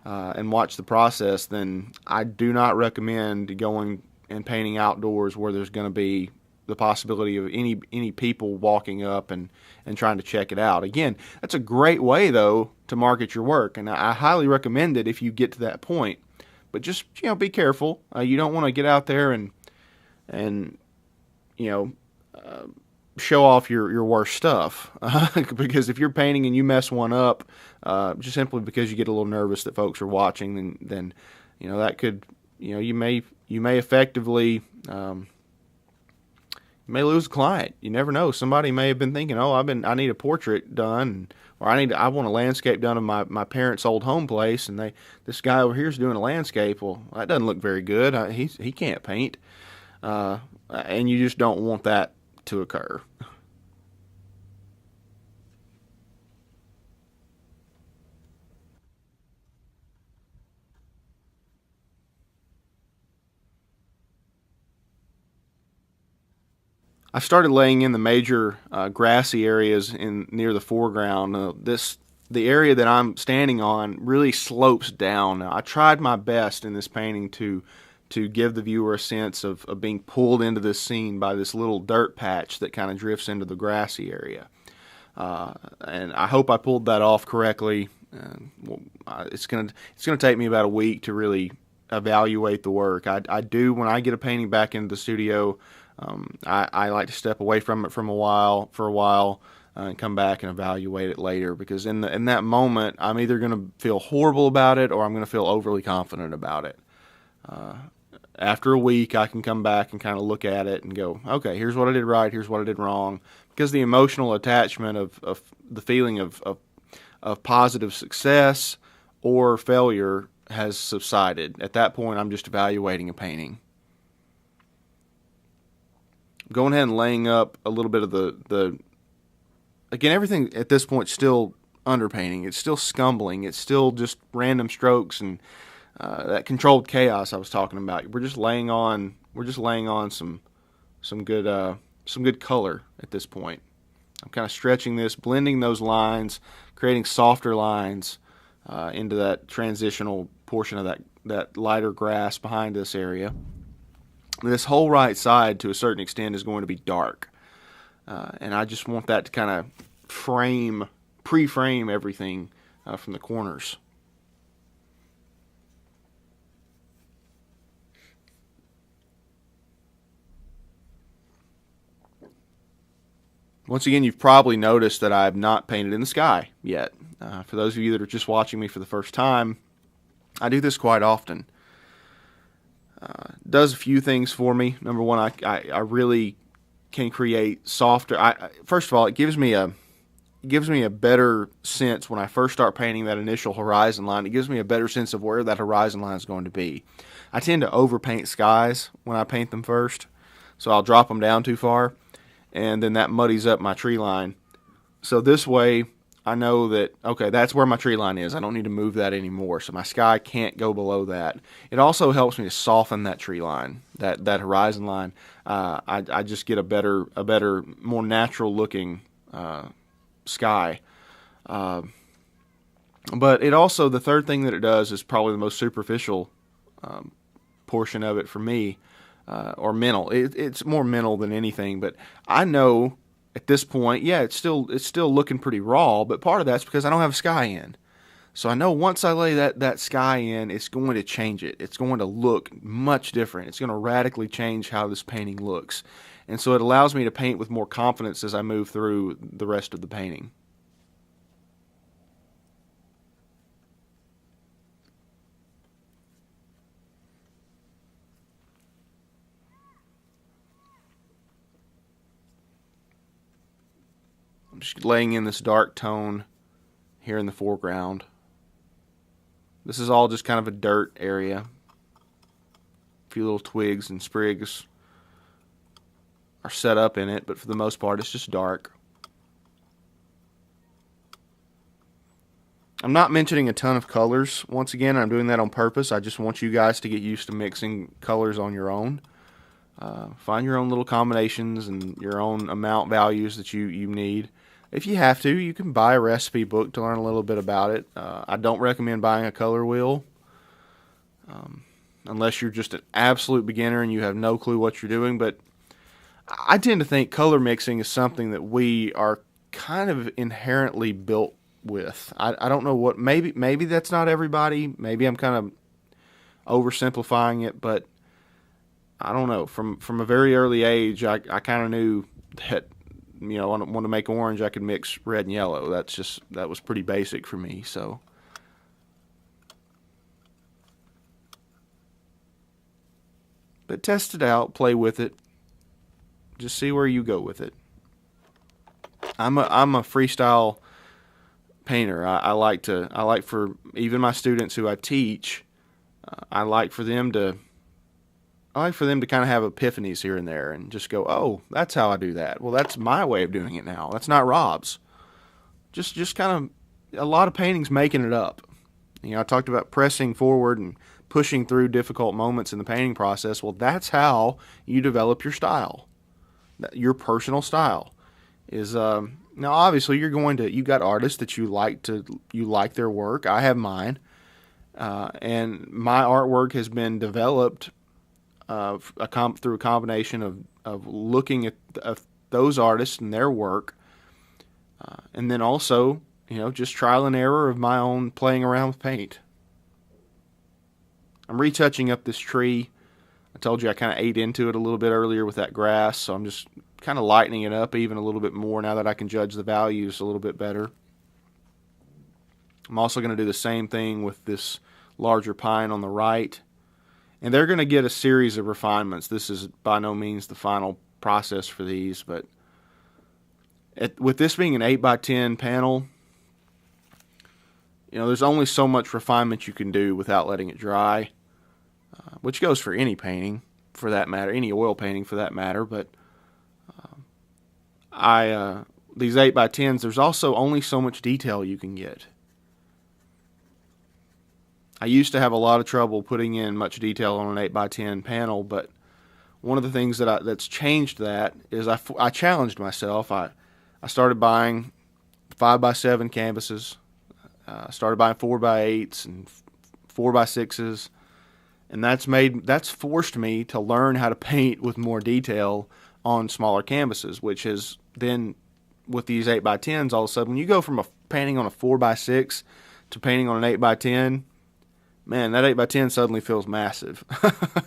and watch the process, then I do not recommend going and painting outdoors where there's going to be the possibility of any people walking up and trying to check it out. Again, that's a great way, though, to market your work, and I highly recommend it if you get to that point. But just, be careful. You don't want to get out there and show off your worst stuff. Because if you're painting and you mess one up, just simply because you get a little nervous that folks are watching, then that could, you may effectively, you may lose a client. You never know. Somebody may have been thinking, I need a portrait done, or I want a landscape done of my parents' old home place, and this guy over here is doing a landscape. Well, that doesn't look very good. He can't paint, and you just don't want that to occur. I started laying in the major grassy areas near the foreground. The area that I'm standing on really slopes down. Now, I tried my best in this painting to to give the viewer a sense of being pulled into this scene by this little dirt patch that kind of drifts into the grassy area. And I hope I pulled that off correctly. It's gonna take me about a week to really evaluate the work. I do, when I get a painting back into the studio, I like to step away from it for a while, and come back and evaluate it later, because in that moment I'm either going to feel horrible about it or I'm going to feel overly confident about it. After a week, I can come back and kind of look at it and go, okay, here's what I did right, here's what I did wrong, because the emotional attachment of the feeling of positive success or failure has subsided. At that point, I'm just evaluating a painting. Going ahead and laying up a little bit of the again, everything at this point is still underpainting. It's still scumbling. It's still just random strokes and that controlled chaos I was talking about. We're just laying on some good color at this point. I'm kind of stretching this, blending those lines, creating softer lines into that transitional portion of that lighter grass behind this area. This whole right side, to a certain extent, is going to be dark, and I just want that to kind of pre-frame everything from the corners. Once again, you've probably noticed that I have not painted in the sky yet. For those of you that are just watching me for the first time, I do this quite often. Does a few things for me. Number one, I really can create softer. First of all, it gives me a better sense when I first start painting that initial horizon line. It gives me a better sense of where that horizon line is going to be. I tend to overpaint skies when I paint them first, so I'll drop them down too far, and then that muddies up my tree line. So this way, I know that, okay, that's where my tree line is. I don't need to move that anymore, so my sky can't go below that. It also helps me to soften that tree line, that horizon line. I just get a better, more natural looking sky. But it also, the third thing that it does is probably the most superficial portion of it for me, or mental. It's more mental than anything, but I know at this point, yeah, it's still looking pretty raw, but part of that's because I don't have a sky in. So I know once I lay that sky in, it's going to change it. It's going to look much different. It's going to radically change how this painting looks. And so it allows me to paint with more confidence as I move through the rest of the painting. I'm just laying in this dark tone here in the foreground. This is all just kind of a dirt area. A few little twigs and sprigs are set up in it, but for the most part it's just dark. I'm not mentioning a ton of colors. Once again, I'm doing that on purpose. I just want you guys to get used to mixing colors on your own. Find your own little combinations and your own amount values that you need. If you have to, you can buy a recipe book to learn a little bit about it. I don't recommend buying a color wheel unless you're just an absolute beginner and you have no clue what you're doing. But I tend to think color mixing is something that we are kind of inherently built with. I don't know what, maybe that's not everybody. Maybe I'm kind of oversimplifying it, but I don't know. From a very early age, I kind of knew that, you know, I want to make orange, I could mix red and yellow. That was pretty basic for me. So, but test it out, play with it, just see where you go with it. I'm a freestyle painter. I like for even my students who I teach, I like for them to kind of have epiphanies here and there and just go, oh, that's how I do that. Well, that's my way of doing it now. That's not Rob's. Just kind of a lot of paintings making it up. You know, I talked about pressing forward and pushing through difficult moments in the painting process. Well, that's how you develop your style. Your personal style is now obviously you got artists that you like their work. I have mine. And my artwork has been developed through a combination of looking at those artists and their work, and then also, just trial and error of my own playing around with paint. I'm retouching up this tree. I told you I kind of ate into it a little bit earlier with that grass, so I'm just kind of lightening it up even a little bit more now that I can judge the values a little bit better. I'm also going to do the same thing with this larger pine on the right. And they're going to get a series of refinements. This is by no means the final process for these, but with this being an 8x10 panel, there's only so much refinement you can do without letting it dry, which goes for any painting for that matter, any oil painting for that matter. But these 8x10s, there's also only so much detail you can get. I used to have a lot of trouble putting in much detail on an 8x10 panel, but one of the things that's changed that is I challenged myself. I started buying 5x7 canvases. I started buying 4x8s and 4x6s, and that's forced me to learn how to paint with more detail on smaller canvases, which has then, with these 8x10s, all of a sudden, when you go from painting on a 4x6 to painting on an 8x10, man, that 8x10 suddenly feels massive.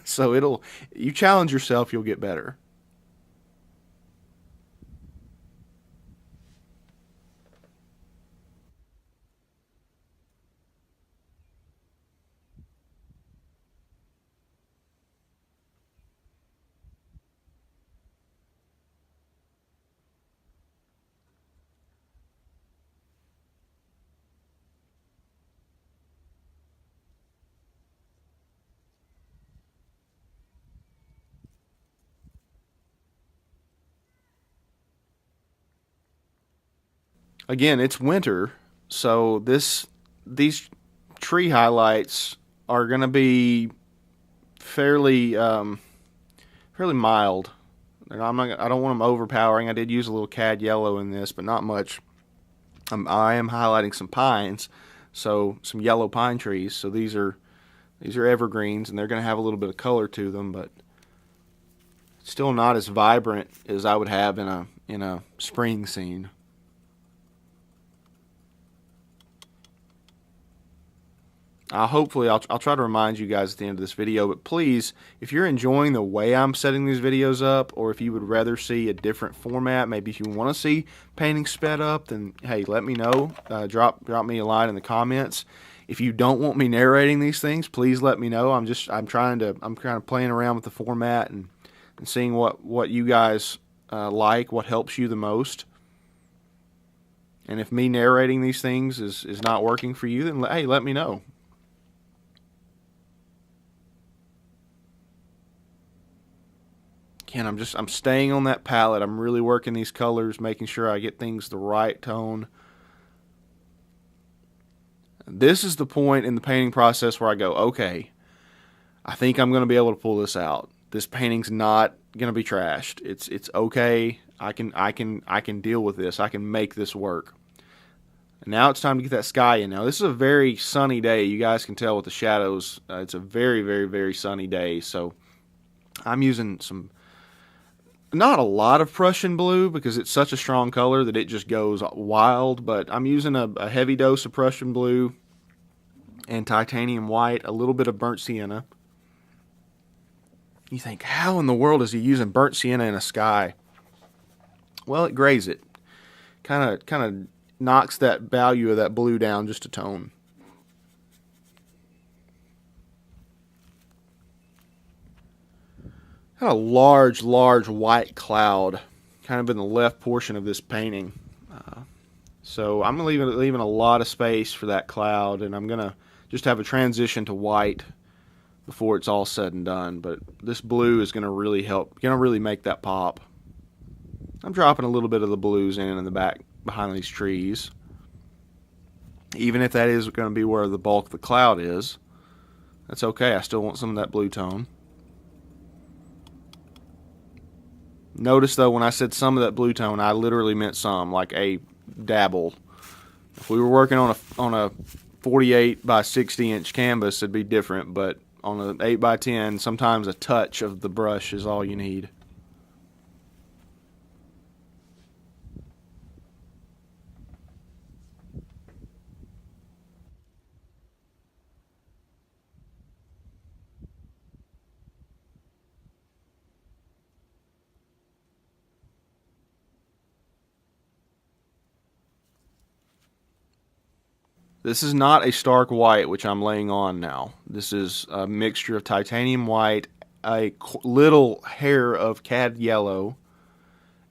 So you challenge yourself, you'll get better. Again, it's winter, so these tree highlights are going to be fairly mild. I don't want them overpowering. I did use a little cad yellow in this, but not much. I am highlighting some pines, so some yellow pine trees. So these are evergreens, and they're going to have a little bit of color to them, but still not as vibrant as I would have in a spring scene. Hopefully I'll try to remind you guys at the end of this video, but please, if you're enjoying the way I'm setting these videos up, or if you would rather see a different format, maybe if you want to see painting sped up, then hey, let me know. Drop me a line in the comments. If you don't want me narrating these things, please let me know. I'm kind of playing around with the format and seeing what you guys like, what helps you the most. And if me narrating these things is not working for you, then hey, let me know. Again, I'm staying on that palette. I'm really working these colors, making sure I get things the right tone. This is the point in the painting process where I go, okay, I think I'm going to be able to pull this out. This painting's not going to be trashed. It's okay. I can deal with this. I can make this work. And now it's time to get that sky in. Now this is a very sunny day. You guys can tell with the shadows. It's a very, very, very sunny day. So I'm using not a lot of Prussian blue because it's such a strong color that it just goes wild, but I'm using a heavy dose of Prussian blue and titanium white, a little bit of burnt sienna. You think, how in the world is he using burnt sienna in a sky? Well, it grays it. Kind of knocks that value of that blue down just a tone. Got a large white cloud kind of in the left portion of this painting. So I'm leaving a lot of space for that cloud, and I'm going to just have a transition to white before it's all said and done. But this blue is going to really help, going to really make that pop. I'm dropping a little bit of the blues in the back behind these trees. Even if that is going to be where the bulk of the cloud is, that's okay. I still want some of that blue tone. Notice though, when I said some of that blue tone, I literally meant some, like a dabble. If we were working on a 48 by 60 inch canvas, it'd be different, but on an 8x10, sometimes a touch of the brush is all you need. This is not a stark white, which I'm laying on now. This is a mixture of titanium white, a little hair of cad yellow,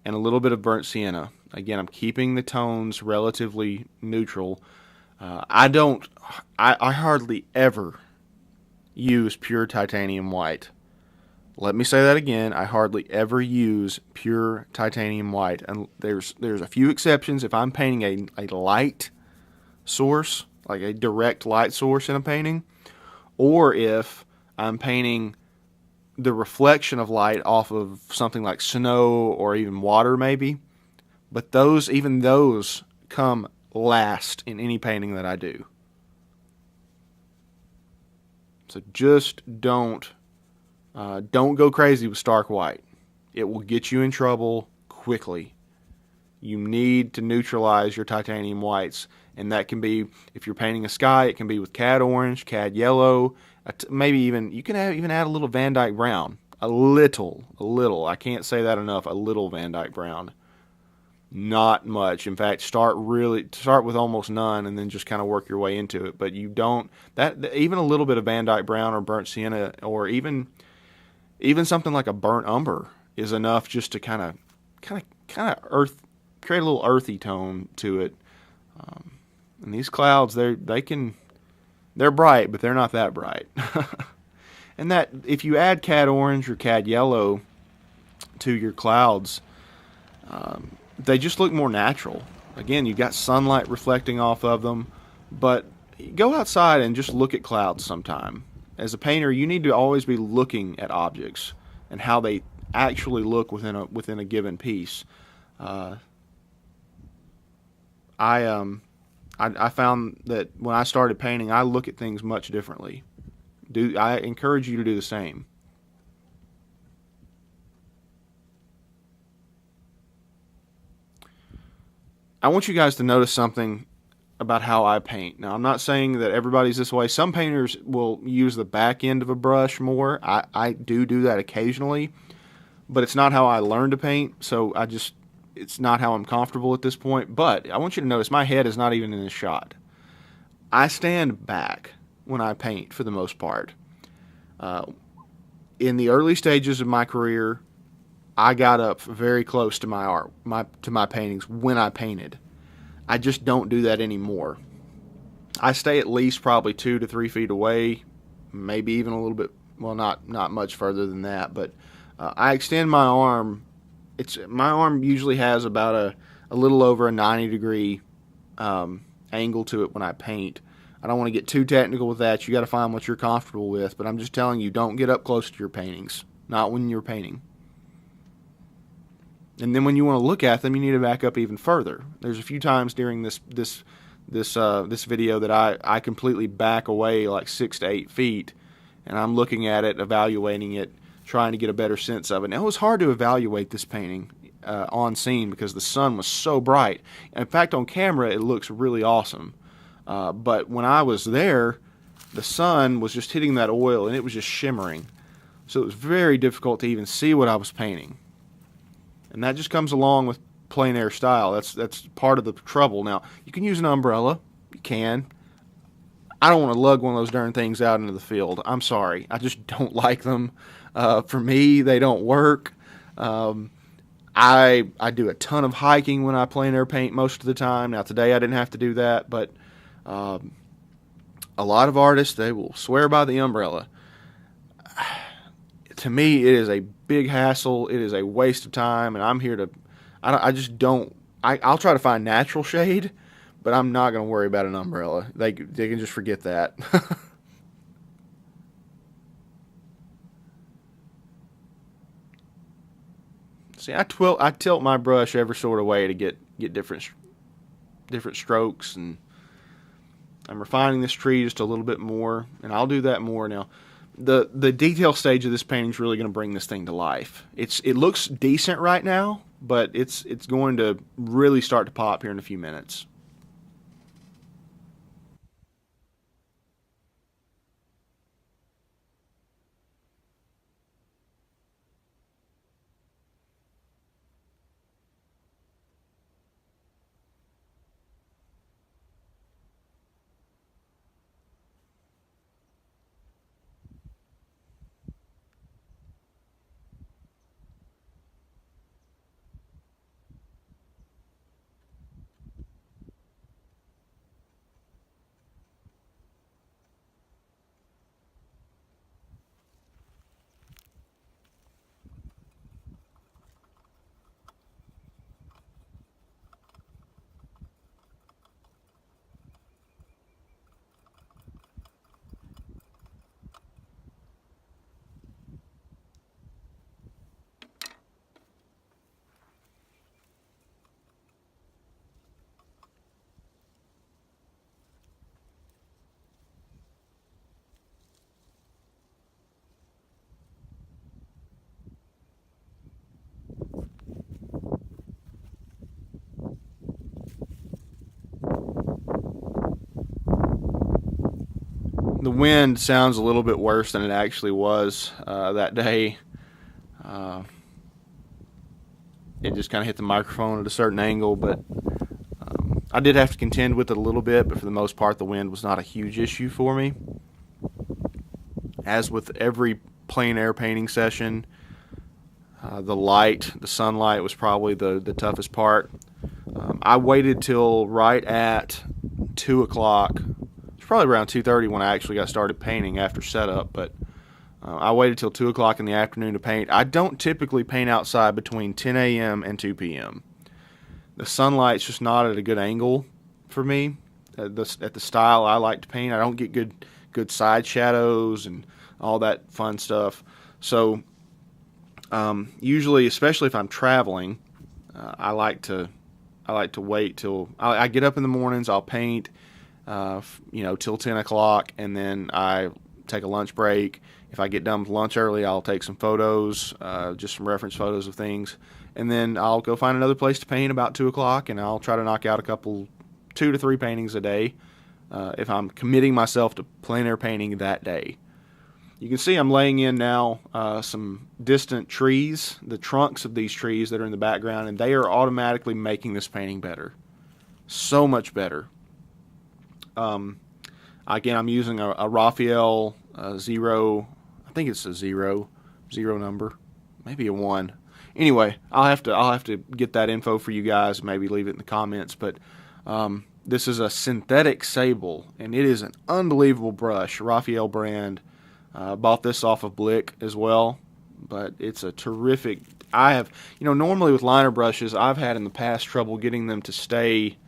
and a little bit of burnt sienna. Again, I'm keeping the tones relatively neutral. I hardly ever use pure titanium white. Let me say that again. I hardly ever use pure titanium white. And there's a few exceptions. If I'm painting a light source, like a direct light source in a painting, or if I'm painting the reflection of light off of something like snow or even water maybe, but even those come last in any painting that I do. So just don't go crazy with stark white. It will get you in trouble quickly. You need to neutralize your titanium whites, and that can be, if you're painting a sky, it can be with cad orange, cad yellow, maybe even, you can even add a little Van Dyke brown. A little, I can't say that enough, a little Van Dyke brown. Not much. In fact, start with almost none and then just kind of work your way into it. But you don't, even a little bit of Van Dyke brown or burnt sienna, or even something like a burnt umber is enough just to kind of create a little earthy tone to it. And these clouds, they're bright, but they're not that bright. And that, if you add cad orange or cad yellow to your clouds, they just look more natural. Again, you've got sunlight reflecting off of them, but go outside and just look at clouds sometime. As a painter, you need to always be looking at objects and how they actually look within a given piece. I found that when I started painting, I look at things much differently. I encourage you to do the same. I want you guys to notice something about how I paint. Now, I'm not saying that everybody's this way. Some painters will use the back end of a brush more. I do that occasionally, but it's not how I learned to paint, so it's not how I'm comfortable at this point. But I want you to notice my head is not even in the shot. I stand back when I paint for the most part. In the early stages of my career, I got up very close to my paintings when I painted. I just don't do that anymore. I stay at least probably 2 to 3 feet away, maybe even a little bit, well, not much further than that, but I extend my arm. My arm usually has about a little over a 90-degree angle to it when I paint. I don't want to get too technical with that. You got to find what you're comfortable with, but I'm just telling you, don't get up close to your paintings. Not when you're painting. And then when you want to look at them, you need to back up even further. There's a few times during this video that I completely back away like 6 to 8 feet, and I'm looking at it, evaluating it, trying to get a better sense of it. Now, it was hard to evaluate this painting on scene because the sun was so bright. And in fact, on camera, it looks really awesome. But when I was there, the sun was just hitting that oil, and it was just shimmering. So it was very difficult to even see what I was painting. And that just comes along with plein air style. That's part of the trouble. Now, you can use an umbrella. You can. I don't want to lug one of those darn things out into the field. I'm sorry. I just don't like them. For me, they don't work. I do a ton of hiking when I plein air paint most of the time. Now, today I didn't have to do that, but a lot of artists, they will swear by the umbrella. To me, it is a big hassle. It is a waste of time, and I'm here to. I'll try to find natural shade, but I'm not going to worry about an umbrella. They can just forget that. See, I tilt my brush every sort of way to get different strokes, and I'm refining this tree just a little bit more, and I'll do that more now. the detail stage of this painting is really going to bring this thing to life. It looks decent right now, but it's going to really start to pop here in a few minutes. The wind sounds a little bit worse than it actually was that day. Uh, it just kind of hit the microphone at a certain angle, but I did have to contend with it a little bit, but for the most part, the wind was not a huge issue for me. As with every plein air painting session, the sunlight was probably the toughest part. I waited till right at 2 o'clock. It's probably around 2:30 when I actually got started painting after setup, but I waited till 2 o'clock in the afternoon to paint. I don't typically paint outside between 10 a.m. and 2 p.m. The sunlight's just not at a good angle for me. At the style I like to paint, I don't get good side shadows and all that fun stuff. So usually, especially if I'm traveling, I like to wait till I get up in the mornings. I'll paint, till 10 o'clock, and then I take a lunch break. If I get done with lunch early, I'll take some photos, just some reference photos of things, and then I'll go find another place to paint about 2 o'clock, and I'll try to knock out 2 to 3 paintings a day if I'm committing myself to plein air painting that day. You can see I'm laying in now some distant trees, the trunks of these trees that are in the background, and they are automatically making this painting better. So much better. Again, I'm using a Raphael zero. I think it's a zero number, maybe a 1. Anyway, I'll have to get that info for you guys. Maybe leave it in the comments. But this is a synthetic sable, and it is an unbelievable brush. Raphael brand. Bought this off of Blick as well, but it's a terrific. I have, normally with liner brushes, I've had in the past trouble getting them to stay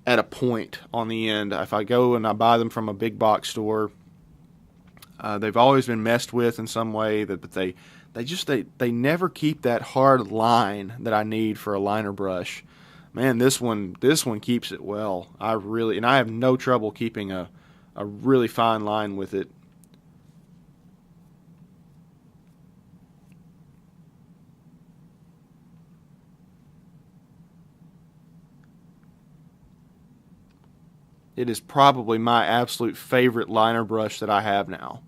at a point on the end. If I go and I buy them from a big box store, they've always been messed with in some way. But they never keep that hard line that I need for a liner brush. Man, this one keeps it well. I have no trouble keeping a really fine line with it. It is probably my absolute favorite liner brush that I have now.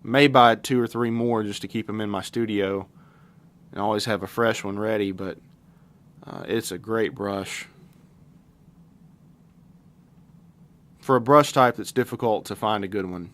May buy 2 or 3 more just to keep them in my studio and always have a fresh one ready, but it's a great brush. For a brush type that's difficult to find a good one.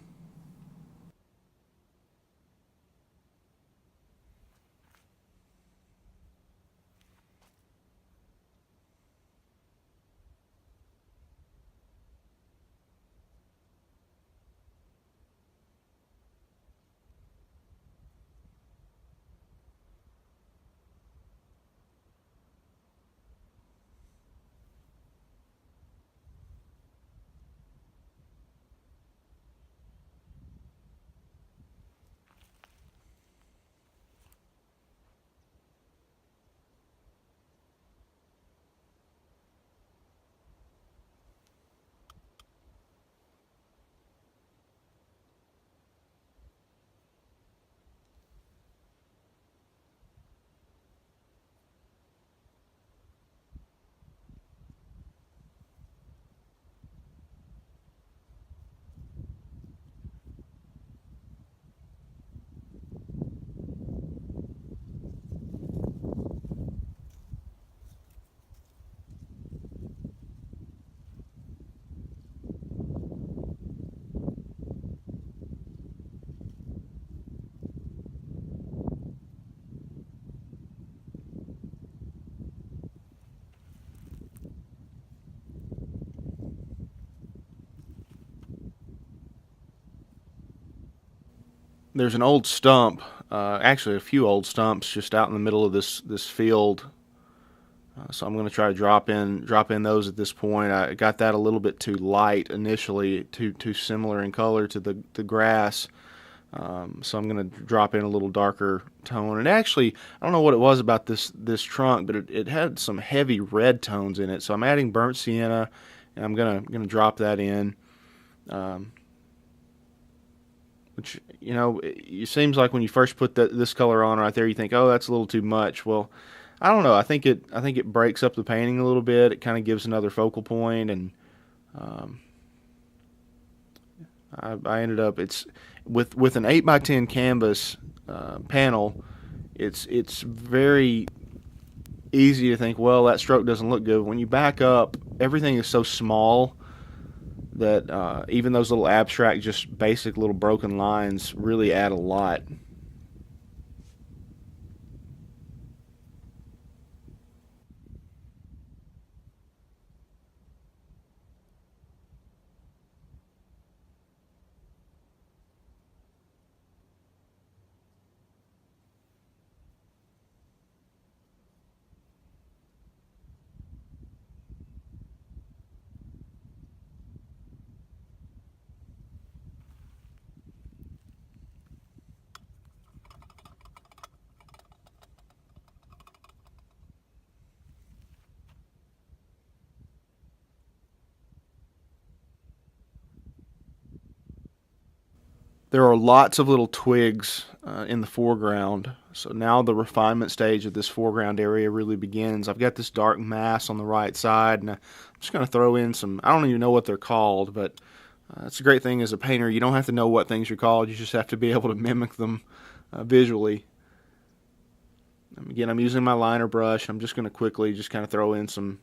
there's an old stump, actually a few old stumps just out in the middle of this field. So I'm going to try to drop in those at this point. I got that a little bit too light initially, too similar in color to the grass. So I'm going to drop in a little darker tone. And actually, I don't know what it was about this trunk, but it had some heavy red tones in it. So I'm adding burnt sienna, and I'm gonna drop that in. Um, which, you know, it seems like when you first put this color on right there, you think, oh, that's a little too much. Well, I don't know. I think it breaks up the painting a little bit. It kind of gives another focal point, and um, I ended up it's with an 8x10 canvas panel. It's very easy to think, well, that stroke doesn't look good. When you back up, everything is so small that even those little abstract, just basic little broken lines really add a lot. There are lots of little twigs in the foreground. So now the refinement stage of this foreground area really begins. I've got this dark mass on the right side, and I'm just going to throw in some, I don't even know what they're called, but it's a great thing as a painter. You don't have to know what things are called. You just have to be able to mimic them visually. Again, I'm using my liner brush. I'm just going to quickly just kind of throw in some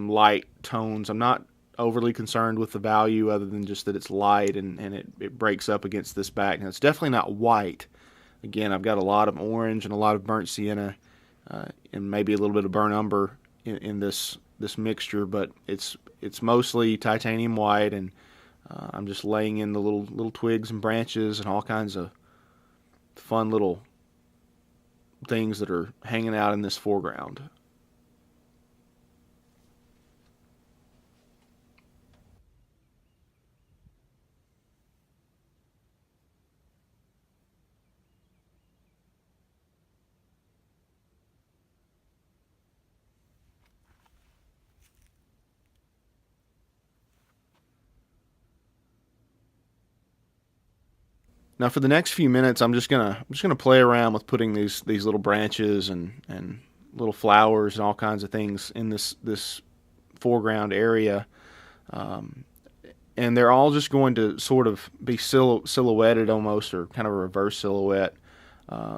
light tones. I'm not overly concerned with the value other than just that it's light and it breaks up against this back. Now, it's definitely not white. Again, I've got a lot of orange and a lot of burnt sienna and maybe a little bit of burnt umber in this mixture, but it's mostly titanium white, and I'm just laying in the little twigs and branches and all kinds of fun little things that are hanging out in this foreground. Now for the next few minutes, I'm just gonna play around with putting these little branches and little flowers and all kinds of things in this foreground area, um, and they're all just going to sort of be silhouetted almost, or kind of a reverse silhouette,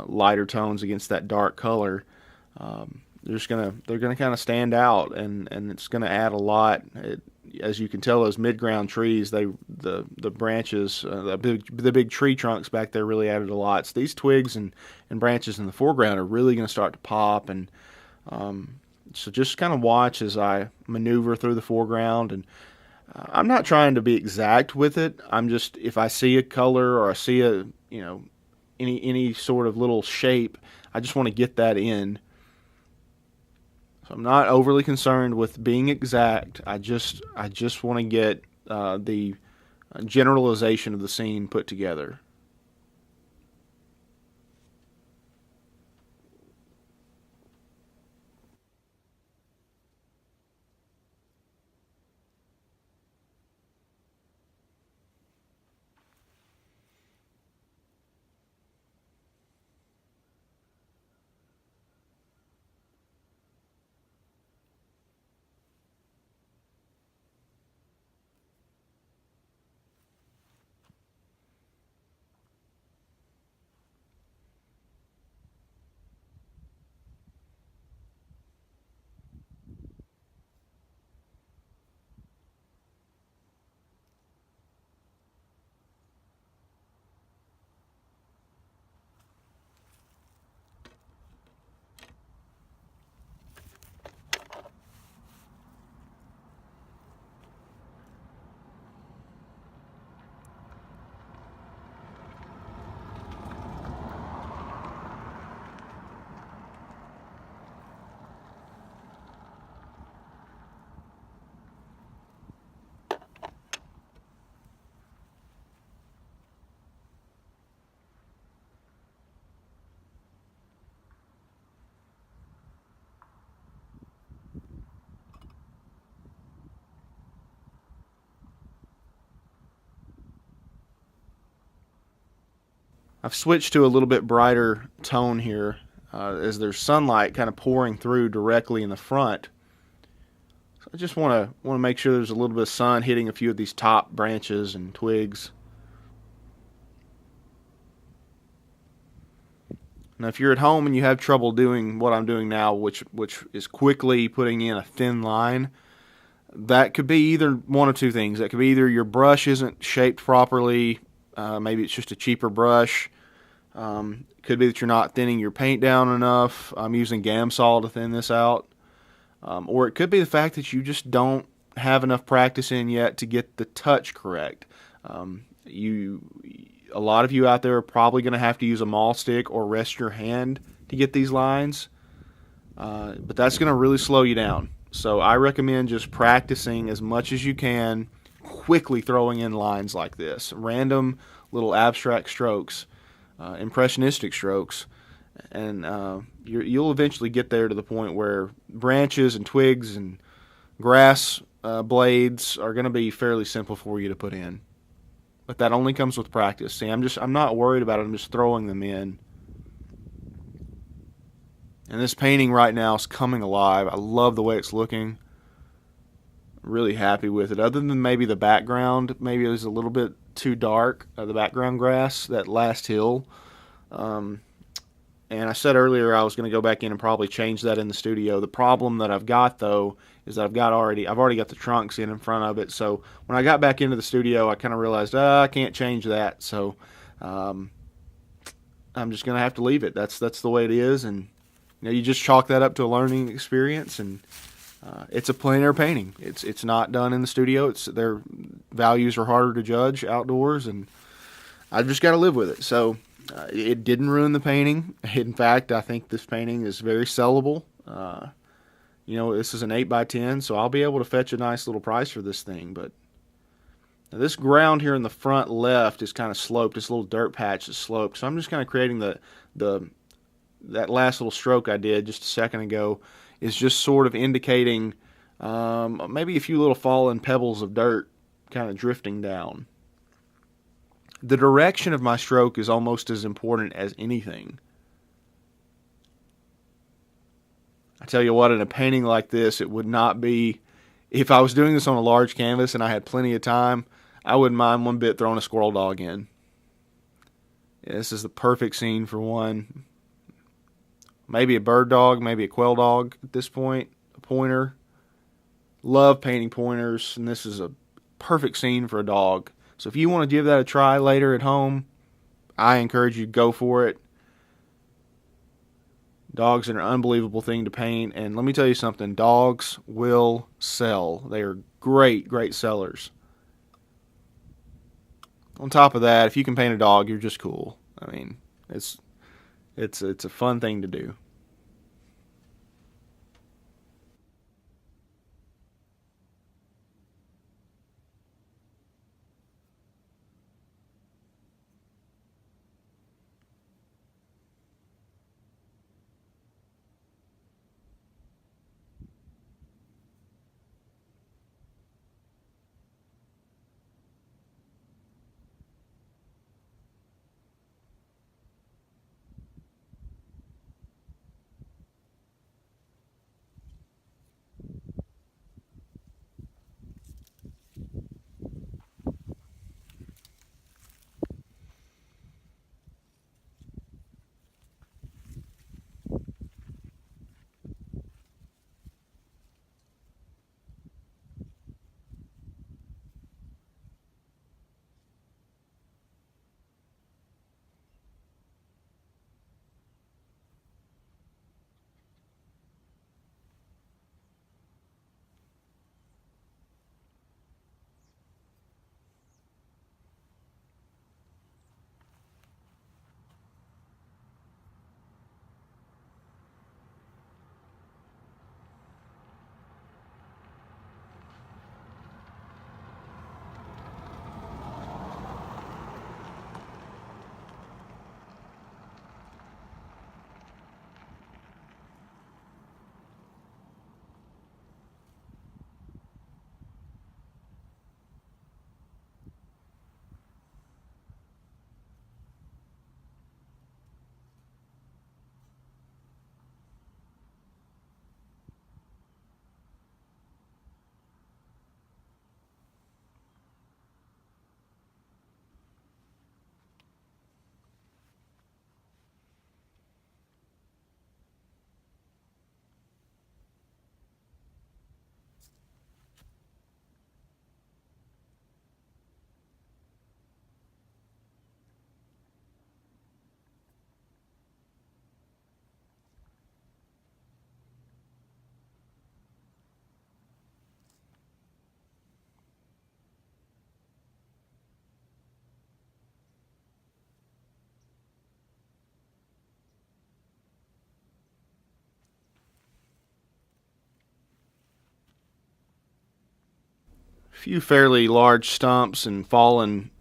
lighter tones against that dark color. They're gonna kind of stand out, and it's gonna add a lot. As you can tell, those mid-ground trees, the branches, the big tree trunks back there really added a lot. So these twigs and branches in the foreground are really going to start to pop, and so just kind of watch as I maneuver through the foreground. And I'm not trying to be exact with it. I'm just, if I see a color or I see a, you know, any sort of little shape, I just want to get that in. So I'm not overly concerned with being exact. I just want to get the generalization of the scene put together. I've switched to a little bit brighter tone here as there's sunlight kind of pouring through directly in the front. So I just want to make sure there's a little bit of sun hitting a few of these top branches and twigs. Now, if you're at home and you have trouble doing what I'm doing now, which is quickly putting in a thin line, that could be either one of two things. That could be either your brush isn't shaped properly, maybe it's just a cheaper brush. It could be that you're not thinning your paint down enough. I'm using Gamsol to thin this out. Or it could be the fact that you just don't have enough practice in yet to get the touch correct. A lot of you out there are probably going to have to use a maul stick or rest your hand to get these lines, but that's going to really slow you down. So I recommend just practicing as much as you can, quickly throwing in lines like this, random little abstract strokes, impressionistic strokes, and you'll eventually get there to the point where branches and twigs and grass blades are going to be fairly simple for you to put in. But that only comes with practice. See, I'm not worried about it. I'm just throwing them in. And this painting right now is coming alive. I love the way it's looking. Really happy with it. Other than maybe the background, maybe it was a little bit too dark, the background grass, that last hill. And I said earlier I was going to go back in and probably change that in the studio. The problem that I've got, though, is that I've already got the trunks in front of it. So when I got back into the studio, I kind of realized I can't change that. So I'm just going to have to leave it. That's the way it is, and you just chalk that up to a learning experience. And it's a plein air painting. It's not done in the studio. Their values are harder to judge outdoors, and I've just got to live with it. So it didn't ruin the painting. In fact, I think this painting is very sellable. This is an 8x10, so I'll be able to fetch a nice little price for this thing. But this ground here in the front left is kind of sloped. This little dirt patch is sloped. So I'm just kind of creating that last little stroke I did just a second ago is just sort of indicating maybe a few little fallen pebbles of dirt kind of drifting down. The direction of my stroke is almost as important as anything. I tell you what, in a painting like this, it would not be, if I was doing this on a large canvas and I had plenty of time, I wouldn't mind one bit throwing a squirrel dog in. Yeah, this is the perfect scene for one. Maybe a bird dog, maybe a quail dog at this point, a pointer. Love painting pointers, and this is a perfect scene for a dog. So if you want to give that a try later at home, I encourage you to go for it. Dogs are an unbelievable thing to paint, and let me tell you something, dogs will sell. They are great, great sellers. On top of that, if you can paint a dog, you're just cool. I mean, it's a fun thing to do. few fairly large stumps and fallen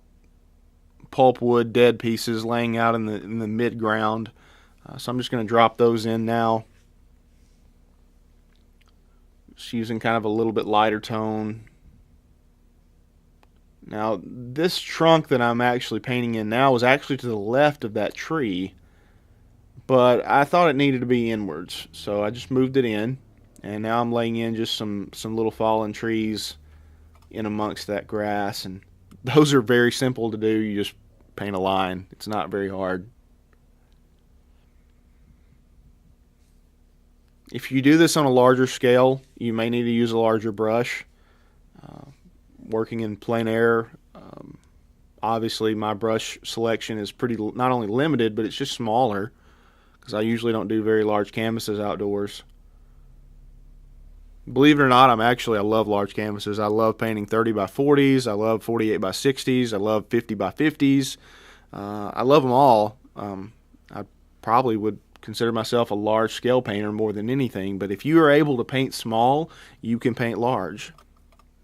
pulpwood dead pieces laying out in the mid ground. So I'm just going to drop those in now. Just using kind of a little bit lighter tone. Now this trunk that I'm actually painting in now was actually to the left of that tree, but I thought it needed to be inwards, so I just moved it in, and now I'm laying in just some little fallen trees in amongst that grass, and those are very simple to do. You just paint a line. It's not very hard. If you do this on a larger scale, you may need to use a larger brush. Working in plein air, obviously my brush selection is pretty not only limited, but it's just smaller, because I usually don't do very large canvases outdoors. Believe it or not, I love large canvases. I love painting 30 by 40s. I love 48 by 60s. I love 50 by 50s. I love them all. I probably would consider myself a large scale painter more than anything, but if you are able to paint small, you can paint large.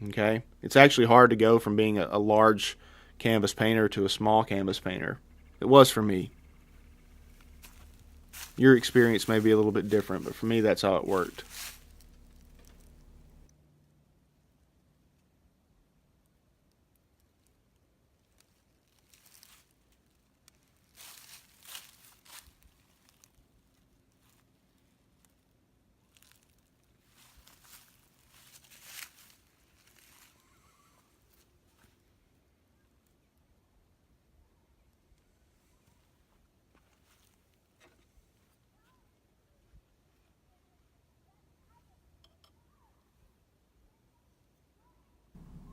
Okay? It's actually hard to go from being a large canvas painter to a small canvas painter. It was for me. Your experience may be a little bit different, but for me that's how it worked.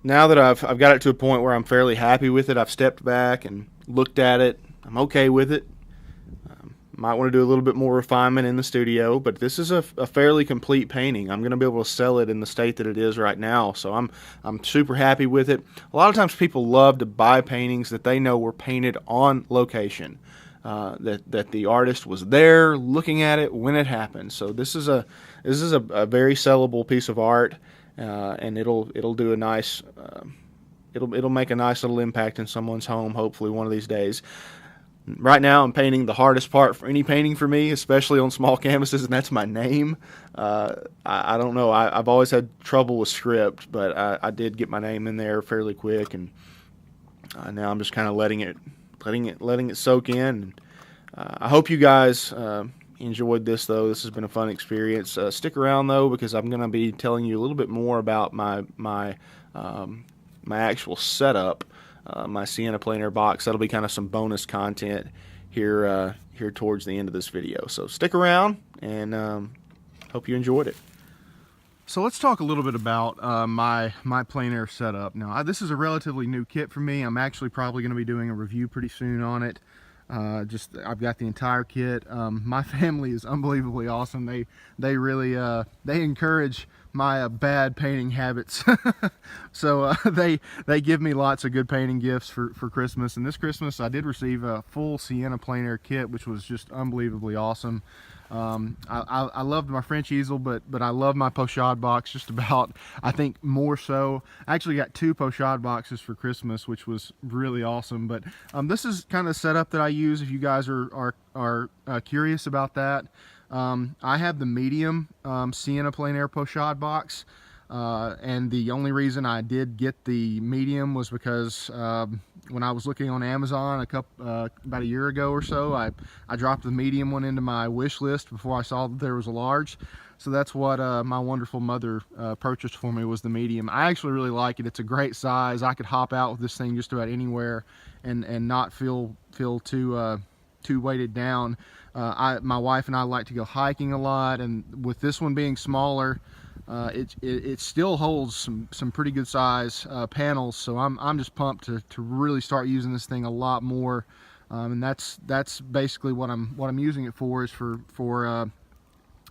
Now that I've got it to a point where I'm fairly happy with it, I've stepped back and looked at it. I'm okay with it. Might want to do a little bit more refinement in the studio, but this is a fairly complete painting. I'm going to be able to sell it in the state that it is right now, so I'm super happy with it. A lot of times people love to buy paintings that they know were painted on location, that the artist was there looking at it when it happened. So this is a very sellable piece of art. And it'll do a nice it'll make a nice little impact in someone's home, hopefully one of these days. Right now I'm painting the hardest part for any painting for me, especially on small canvases, and that's my name. I don't know, I've always had trouble with script, but I did get my name in there fairly quick, and now I'm just kind of letting it soak in. I hope you guys enjoyed this, though. This has been a fun experience. Stick around, though, because I'm going to be telling you a little bit more about my actual setup, my Sienna plein air box. That'll be kind of some bonus content here towards the end of this video. So stick around, and hope you enjoyed it. So let's talk a little bit about my plein air setup. Now, this is a relatively new kit for me. I'm actually probably going to be doing a review pretty soon on it. I've got the entire kit. My family is unbelievably awesome. They really they encourage my bad painting habits. So they give me lots of good painting gifts for Christmas. And this Christmas I did receive a full Sienna plein air kit, which was just unbelievably awesome. I loved my French easel, but I love my pochade box just about, I think, more so. I actually got 2 pochade boxes for Christmas, which was really awesome. But this is kind of the setup that I use if you guys are curious about that. I have the medium Sienna plein air pochade box. And the only reason I did get the medium was because when I was looking on Amazon about a year ago or so, I dropped the medium one into my wish list before I saw that there was a large. So that's what my wonderful mother purchased for me, was the medium. I actually really like it. It's a great size. I could hop out with this thing just about anywhere and not feel too weighted down. My wife and I like to go hiking a lot, and with this one being smaller, it still holds some pretty good size panels. So I'm just pumped to really start using this thing a lot more, and that's basically what I'm using it for, is for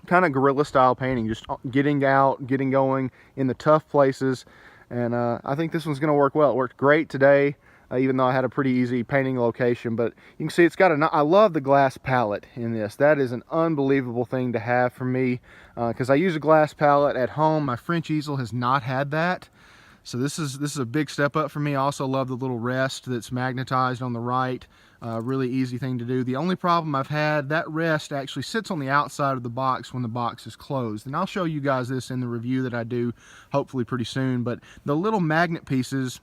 kind of guerrilla style painting, just getting out, getting going in the tough places. And I think this one's going to work well. It worked great today, even though I had a pretty easy painting location. But you can see it's got I love the glass palette in this. That is an unbelievable thing to have for me, because I use a glass palette at home. My French easel has not had that. So this is a big step up for me. I also love the little rest that's magnetized on the right. Really easy thing to do. The only problem I've had, that rest actually sits on the outside of the box when the box is closed. And I'll show you guys this in the review that I do hopefully pretty soon. But the little magnet pieces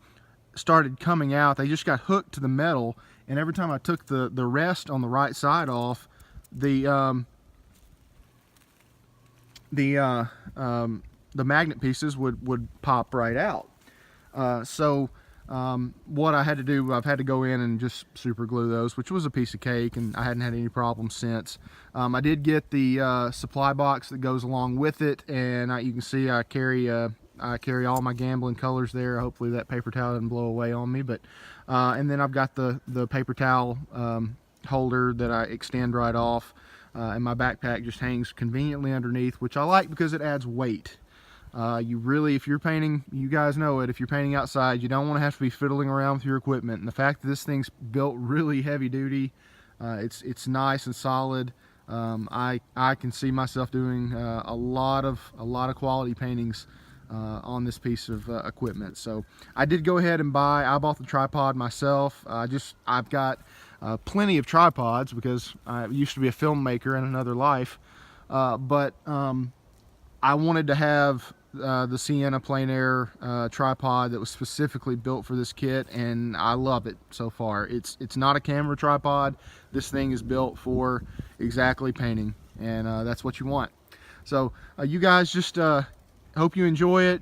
started coming out. They just got hooked to the metal. And every time I took the rest on the right side off, the magnet pieces would pop right out. What I had to do, I've had to go in and just super glue those, which was a piece of cake, and I hadn't had any problems since. I did get the supply box that goes along with it, and you can see I carry all my gambling colors there. Hopefully that paper towel doesn't blow away on me. But and then I've got the paper towel holder that I extend right off, and my backpack just hangs conveniently underneath, which I like because it adds weight. You really, if you're painting, you guys know it, if you're painting outside, you don't want to have to be fiddling around with your equipment. And the fact that this thing's built really heavy duty, it's nice and solid. I can see myself doing a lot of quality paintings on this piece of equipment. So I did go ahead and I bought the tripod myself. I've got plenty of tripods because I used to be a filmmaker in another life, but I wanted to have the Sienna Plein Air tripod that was specifically built for this kit, and I love it so far. It's not a camera tripod. This thing is built for exactly painting, and that's what you want. So you guys just hope you enjoy it.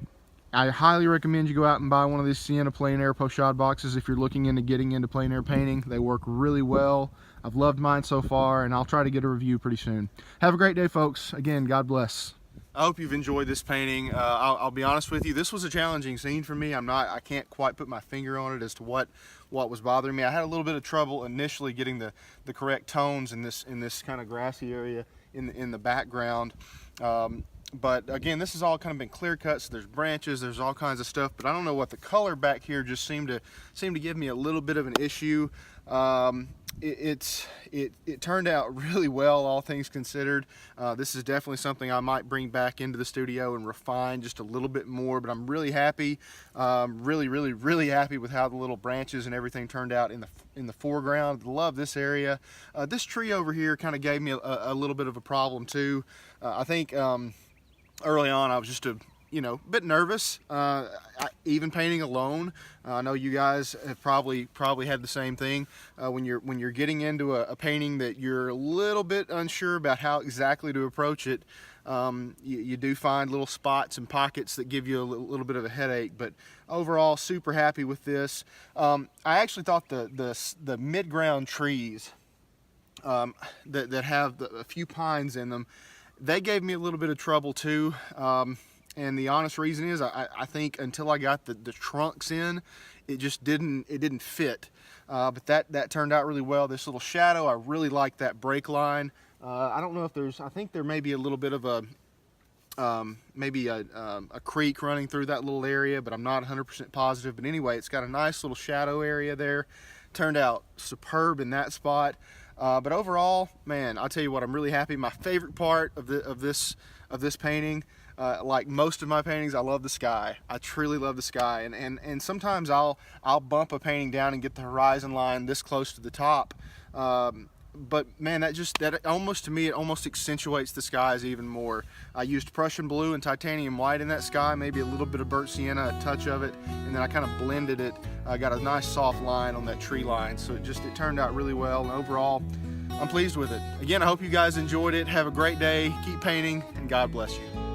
I highly recommend you go out and buy one of these Sienna Plein Air pochade boxes if you're looking into getting into plein air painting. They work really well. I've loved mine so far, and I'll try to get a review pretty soon. Have a great day, folks. Again, God bless. I hope you've enjoyed this painting. I'll be honest with you, this was a challenging scene for me. I can't quite put my finger on it as to what was bothering me. I had a little bit of trouble initially getting the correct tones in this kind of grassy area in the background. But again, this has all kind of been clear cut, so there's branches, there's all kinds of stuff, but I don't know what the color back here just seemed to give me a little bit of an issue. It turned out really well, all things considered. This is definitely something I might bring back into the studio and refine just a little bit more, but I'm really happy, really happy with how the little branches and everything turned out in the foreground. Love this area. This tree over here kind of gave me a little bit of a problem too. I think early on I was just a bit nervous, even painting alone. I know you guys have probably had the same thing. When you're getting into a painting that you're a little bit unsure about how exactly to approach it, you do find little spots and pockets that give you a little bit of a headache. But overall, super happy with this. I actually thought the mid-ground trees that have a few pines in them, they gave me a little bit of trouble too. And the honest reason is I think until I got the trunks in, it just didn't fit. But that turned out really well. This little shadow, I really like that break line. I don't know if I think there may be a little bit of a creek running through that little area, but I'm not 100% positive. But anyway, it's got a nice little shadow area there. Turned out superb in that spot. But overall, man, I'll tell you what, I'm really happy. My favorite part of this painting, like most of my paintings, I love the sky. I truly love the sky, and sometimes I'll bump a painting down and get the horizon line this close to the top. But man, that almost, to me, it almost accentuates the skies even more. I used Prussian blue and titanium white in that sky, maybe a little bit of burnt sienna, a touch of it, and then I kind of blended it. I got a nice soft line on that tree line, so it turned out really well, and overall, I'm pleased with it. Again, I hope you guys enjoyed it. Have a great day, keep painting, and God bless you.